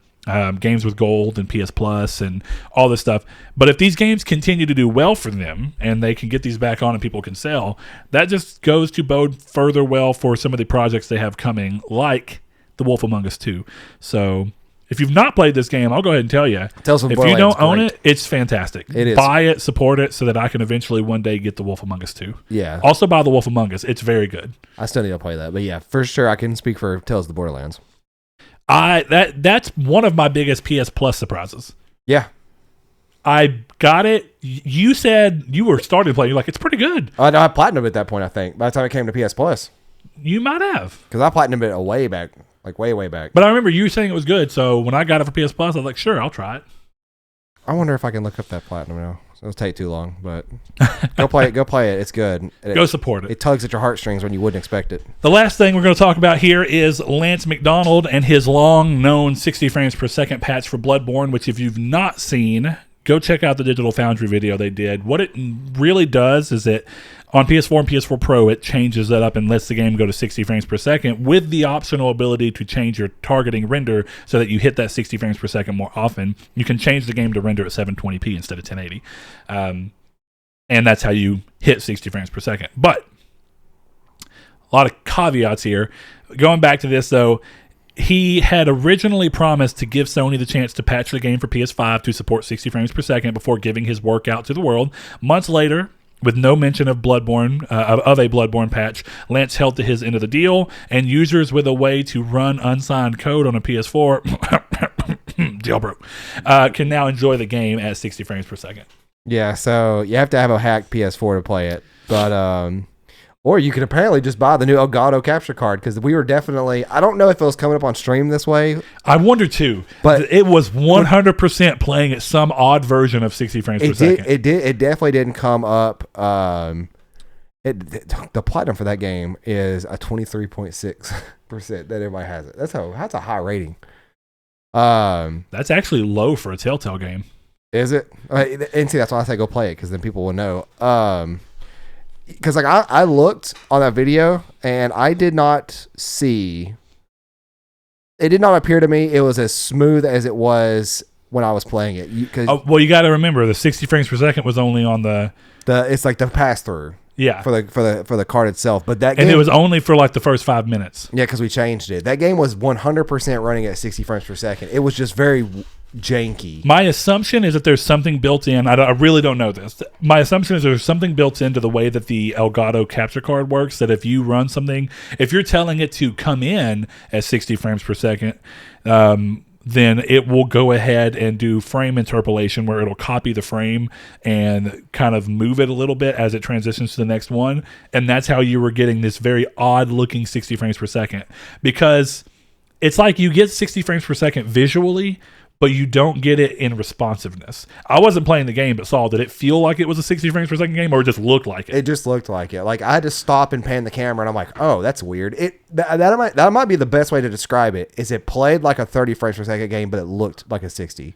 games with gold and PS Plus and all this stuff. But if these games continue to do well for them and they can get these back on and people can sell, that just goes to bode further well for some of the projects they have coming, like The Wolf Among Us 2. So if you've not played this game, I'll go ahead and tell you. If you don't own it, it's fantastic. It is. Buy it, support it, so that I can eventually one day get The Wolf Among Us 2. Yeah. Also buy The Wolf Among Us. It's very good. I still need to play that. But yeah, for sure I can speak for Tales of the Borderlands. That's one of my biggest PS Plus surprises. Yeah. I got it. You said you were starting to play. You're like, it's pretty good. No, I platinumed at that point, I think. By the time it came to PS Plus. You might have. Because I platinumed it way back. Like way back. But I remember you saying it was good. So when I got it for PS Plus, I was like, sure, I'll try it. I wonder if I can look up that platinum now. It'll take too long, but go play it. Go play it. It's good. Go support it. It tugs at your heartstrings when you wouldn't expect it. The last thing we're going to talk about here is Lance McDonald and his long-known 60 frames per second patch for Bloodborne, which if you've not seen, go check out the Digital Foundry video they did. What it really does is that on PS4 and PS4 Pro, it changes that up and lets the game go to 60 frames per second with the optional ability to change your targeting render so that you hit that 60 frames per second more often. You can change the game to render at 720p instead of 1080. And that's how you hit 60 frames per second. But a lot of caveats here. Going back to this, though, he had originally promised to give Sony the chance to patch the game for PS5 to support 60 frames per second before giving his work out to the world. Months later, with no mention of Bloodborne, of a Bloodborne patch, Lance held to his end of the deal, and users with a way to run unsigned code on a PS4 jailbroke, can now enjoy the game at 60 frames per second. Yeah, so you have to have a hacked PS4 to play it, but or you can apparently just buy the new Elgato capture card, because we were definitely, I don't know if it was coming up on stream this way. I wonder too, but it was 100% playing at some odd version of 60 frames per second. It definitely didn't come up. The platinum for that game is a 23.6% that everybody has it. That's a high rating. That's actually low for a Telltale game. Is it? And see, that's why I say go play it, because then people will know. Because like I looked on that video and I did not see. It did not appear to me it was as smooth as it was when I was playing it. You got to remember the 60 frames per second was only on the it's like the pass through. Yeah, for the card itself, but that game, and it was only for like the first 5 minutes. Yeah, because we changed it. That game was 100% running at 60 frames per second. It was just very janky. My assumption is that there's something built in. I really don't know this. My assumption is there's something built into the way that the Elgato capture card works, that if you run something, if you're telling it to come in at 60 frames per second, then it will go ahead and do frame interpolation where it'll copy the frame and kind of move it a little bit as it transitions to the next one. And that's how you were getting this very odd looking 60 frames per second, because it's like you get 60 frames per second visually, but you don't get it in responsiveness. I wasn't playing the game, but Saul, did it feel like it was a 60 frames per second game, or it just looked like it? It just looked like it. Like, I had to stop and pan the camera, and I'm like, oh, that's weird. That might be the best way to describe it, is it played like a 30 frames per second game, but it looked like a 60.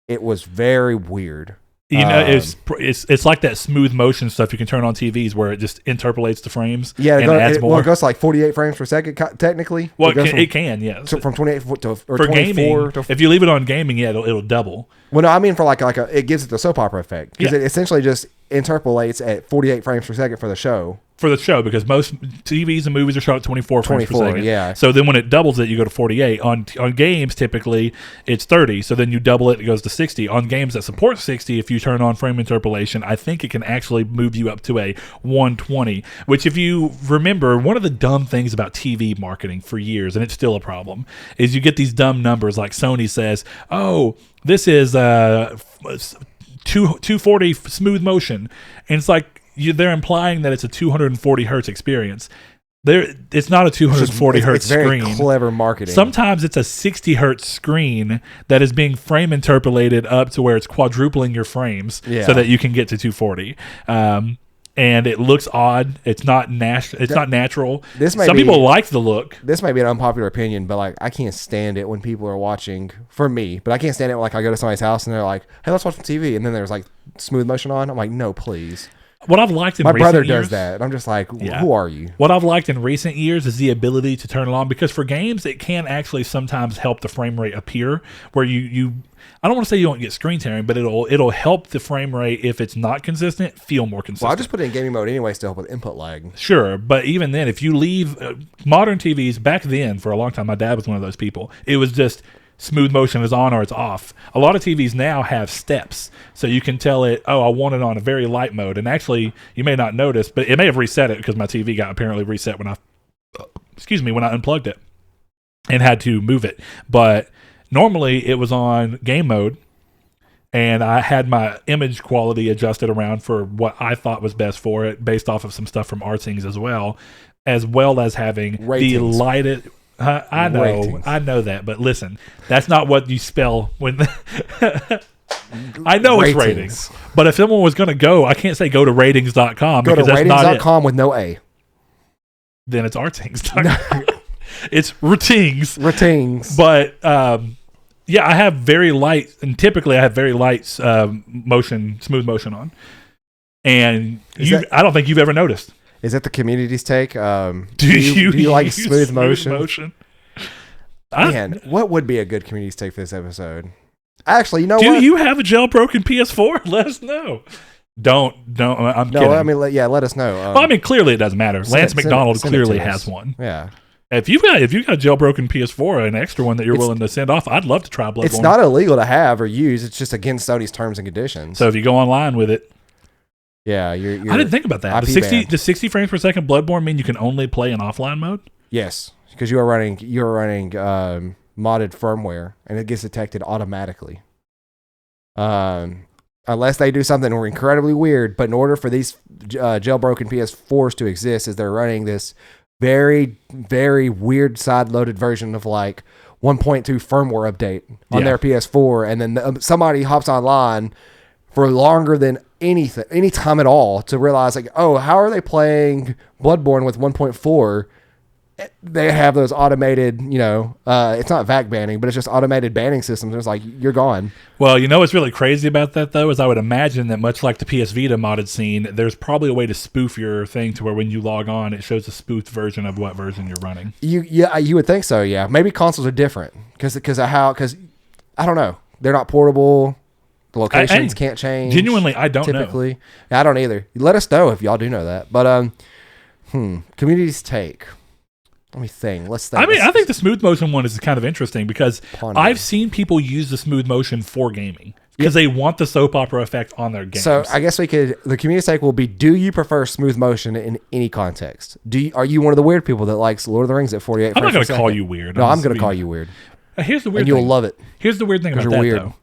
It was very weird. You know, it's like that smooth motion stuff you can turn on TVs where it just interpolates the frames. Yeah, and adds more. Well, it goes to like 48 frames per second technically. Well, it can, yeah. From 28 to or for 24 gaming, to, if you leave it on gaming, yeah, it'll double. Well, no, I mean for like it gives it the soap opera effect, because Yeah. it essentially just interpolates at 48 frames per second for the show. For the show, because most TVs and movies are shot at 24 frames per second. Yeah. So then when it doubles it, you go to 48. On games, typically, it's 30. So then you double it, it goes to 60. On games that support 60, if you turn on frame interpolation, I think it can actually move you up to a 120. Which, if you remember, one of the dumb things about TV marketing for years, and it's still a problem, is you get these dumb numbers like Sony says, oh, this is 240 smooth motion. And it's like, they're implying that it's a 240 hertz experience. It's not a 240 hertz screen. It's very clever marketing. Sometimes it's a 60 hertz screen that is being frame interpolated up to where it's quadrupling your frames so that you can get to 240. And it looks odd. It's not natural. Some people like the look. This might be an unpopular opinion, but like, I can't stand it when people are watching, for me, but I can't stand it when like I go to somebody's house and they're like, hey, let's watch some TV. And then there's like smooth motion on. I'm like, no, please. What I've liked in my recent brother years, does that. And I'm just like, who are you? What I've liked in recent years is the ability to turn it on, because for games it can actually sometimes help the frame rate appear where you I don't want to say you don't get screen tearing, but it'll help the frame rate, if it's not consistent, feel more consistent. Well, I just put it in gaming mode anyways to help with input lag. Sure, but even then, if you leave modern TVs, back then for a long time, my dad was one of those people. It was just smooth motion is on or it's off. A lot of TVs now have steps, so you can tell it, oh, I want it on a very light mode. And actually, you may not notice, but it may have reset it, because my TV got apparently reset when I unplugged it and had to move it. But normally it was on game mode, and I had my image quality adjusted around for what I thought was best for it, based off of some stuff from Artings as well as having ratings. The lighted. I know that, but listen, that's not what you spell when. I know it's ratings, but if someone was going to go, I can't say go to ratings.com. Go to ratings.com with no A. Then it's artings.com. It's ratings. Ratings. But yeah, I have very light, and typically I have very light smooth motion on, and I don't think you've ever noticed. Is that the community's take? Do you like smooth motion? Man, what would be a good community's take for this episode? Actually, you know what? Do you have a jailbroken PS4? Let us know. Don't. I'm kidding. I mean, let us know. Well, I mean, clearly it doesn't matter. Lance McDonald clearly has one. Yeah. If you've got a jailbroken PS4, an extra one that you're willing to send off, I'd love to try Bloodborne. It's not illegal to have or use. It's just against Sony's terms and conditions. So if you go online with it. Yeah, I didn't think about that. Does 60 frames per second Bloodborne mean you can only play in offline mode? Yes, because you are running modded firmware, and it gets detected automatically. Unless they do something incredibly weird, but in order for these jailbroken PS4s to exist, is they're running this very, very weird side-loaded version of like 1.2 firmware update on their PS4, and then somebody hops online for longer than any time at all to realize, like, oh, how are they playing Bloodborne with 1.4? They have those automated, it's not VAC banning, but it's just automated banning systems. It's like, you're gone. Well, what's really crazy about that, though, is I would imagine that much like the PS Vita modded scene, there's probably a way to spoof your thing to where when you log on, it shows a spoofed version of what version you're running. You would think so, yeah. Maybe consoles are different because I don't know. They're not portable. The locations can't change. Genuinely, I don't typically. know. Yeah, I don't either. Let us know if y'all do know that. But community's take. Let me think. Let's think. I think the smooth motion one is kind of interesting because I've seen people use the smooth motion for gaming because they want the soap opera effect on their games. So I guess the community's take will be: do you prefer smooth motion in any context? Are you one of the weird people that likes Lord of the Rings at 48? I'm not going to call you weird. No, I'm going to call you weird. Here's the weird and thing. you'll love it. Here's the weird thing about you're that, weird. though.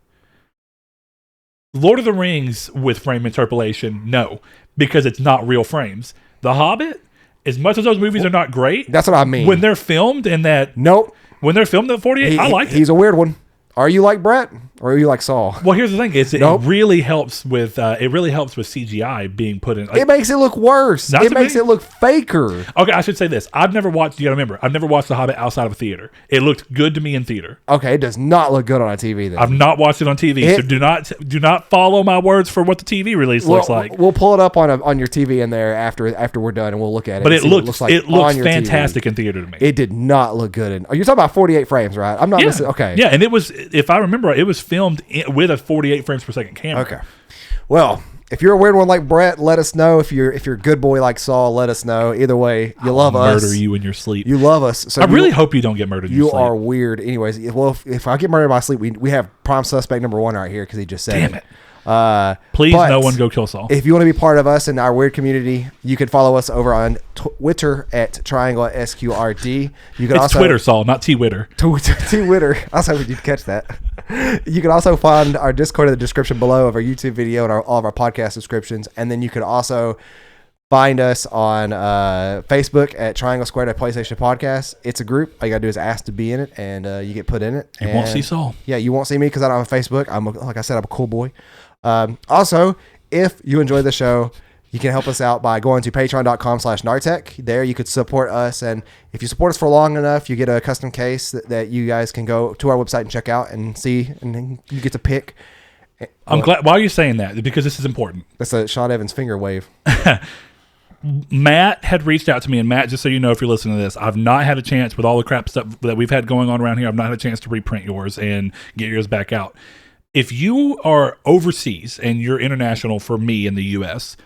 Lord of the Rings with frame interpolation, no, because it's not real frames. The Hobbit, as much as those movies are not great, That's what I mean. when they're filmed in that, Nope. when they're filmed at 48, I like it. He's a weird one. Are you like Brett or are you like Saul? Well, here's the thing: it Nope. really helps with CGI being put in. It makes it look worse. Not It to makes me. it look faker. Okay, I should say this: I've never watched. You got to remember, I've never watched The Hobbit outside of a theater. It looked good to me in theater. Okay, it does not look good on a TV then. I've not watched it on TV, so do not follow my words for what the TV release looks like. We'll pull it up on your TV in there after we're done, and we'll look at it. But and it see what looks like it looks on your TV. fantastic in theater to me. It did not look good. You're talking about 48 frames, right? I'm not Yeah. missing. Okay. Yeah, and it was, if I remember right, it was filmed with a 48 frames per second camera. Okay. Well, if you're a weird one like Brett, let us know. If you're a good boy like Saul, let us know. Either way, you love us. Murder you in your sleep. You love us. So I really hope you don't get murdered in your you sleep. are weird. Anyways, well, if I get murdered in my sleep, we have prime suspect number 1 right here because he just said Damn it. Please, no one go kill Saul. If you want to be part of us in our weird community, you can follow us over on Twitter at Triangle SQRD. You can It's also Twitter, Saul, not T-Witter. Twitter. I was hoping you'd catch that. You can also find our Discord in the description below of our YouTube video and all of our podcast descriptions. And then you can also find us on Facebook at Triangle Squared at PlayStation Podcast. It's a group. All you got to do is ask to be in it, and you get put in it. You won't see Saul. Yeah, you won't see me because I don't have Facebook. Like I said, I'm a cool boy. Also, if you enjoy the show, you can help us out by going to patreon.com/Nartech. There you could support us. And if you support us for long enough, you get a custom case that you guys can go to our website and check out and see. And then you get to pick. I'm glad. Why are you saying that? Because this is important. That's a Sean Evans finger wave. Matt had reached out to me, and Matt, just so you know, if you're listening to this, I've not had a chance with all the crap stuff that we've had going on around here. I've not had a chance to reprint yours and get yours back out. If you are overseas and you're international for me in the U.S.,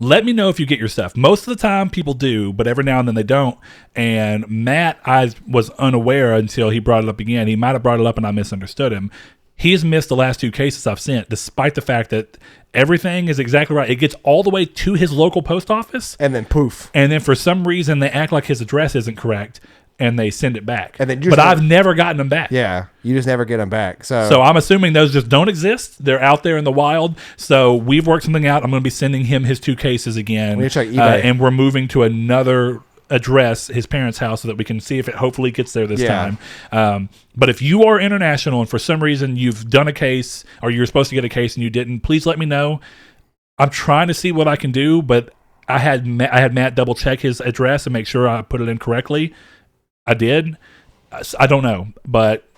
let me know if you get your stuff. Most of the time people do, but every now and then they don't. And Matt, I was unaware until he brought it up again. He might have brought it up and I misunderstood him. He's missed the last 2 cases I've sent, despite the fact that everything is exactly right. It gets all the way to his local post office. And then poof. And then for some reason they act like his address isn't correct and they send it back. And then but I've never gotten them back. Yeah, you just never get them back. So I'm assuming those just don't exist. They're out there in the wild. So we've worked something out. I'm going to be sending him his 2 cases again. We check eBay. And we're moving to another address, his parents' house, so that we can see if it hopefully gets there this time. But if you are international and for some reason you've done a case or you're supposed to get a case and you didn't, please let me know. I'm trying to see what I can do, but I had Matt double check his address and make sure I put it in correctly. I did. I don't know, but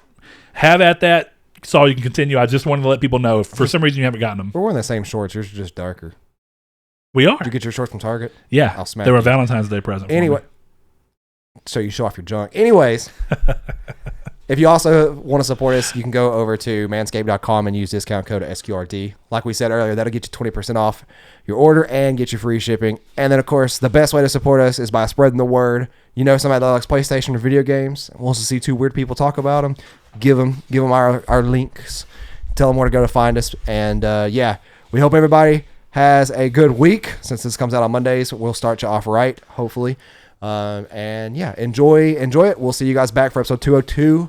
have at that. Saul, you can continue. I just wanted to let people know if for some reason you haven't gotten them. We're wearing the same shorts. Yours are just darker. We are. Did you get your shorts from Target? Yeah. I'll smack they were a you. Valentine's Day present. Anyway, so you show off your junk. Anyways, if you also want to support us, you can go over to manscaped.com and use discount code SQRD. Like we said earlier, that'll get you 20% off your order and get you free shipping. And then, of course, the best way to support us is by spreading the word. You know somebody that likes PlayStation or video games and wants to see 2 weird people talk about them, give them our links. Tell them where to go to find us. And, we hope everybody has a good week. Since this comes out on Mondays, we'll start you off right, hopefully. Enjoy it. We'll see you guys back for episode 202.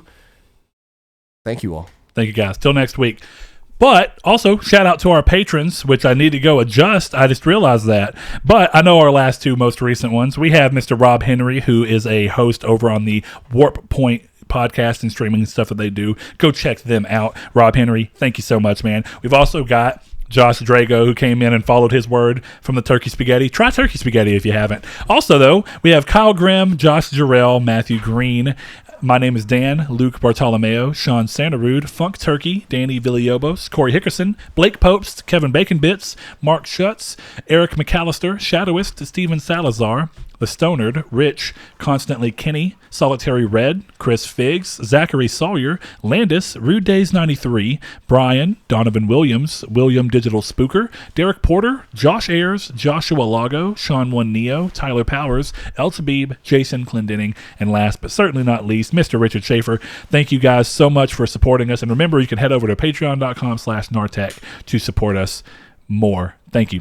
Thank you all. Thank you, guys. Till next week. But also, shout out to our patrons, which I need to go adjust. I just realized that. But I know our last 2 most recent ones. We have Mr. Rob Henry, who is a host over on the Warp Point podcast and streaming stuff that they do. Go check them out. Rob Henry, thank you so much, man. We've also got Josh Drago, who came in and followed his word from the turkey spaghetti. Try turkey spaghetti if you haven't. Also, though, we have Kyle Grimm, Josh Jarrell, Matthew Green. My name is Dan, Luke Bartolomeo, Sean Sanderud, Funk Turkey, Danny Villalobos, Corey Hickerson, Blake Popes, Kevin Bacon Bits, Mark Schutz, Eric McAllister, Shadowist, Steven Salazar, The Stonard, Rich, Constantly Kenny, Solitary Red, Chris Figs, Zachary Sawyer, Landis, Rude Days 93, Brian, Donovan Williams, William Digital Spooker, Derek Porter, Josh Ayers, Joshua Lago, Sean One Neo, Tyler Powers, El Tabib, Jason Clendenning, and last but certainly not least, Mr. Richard Schaefer. Thank you guys so much for supporting us. And remember, you can head over to patreon.com/Nartech to support us more. Thank you.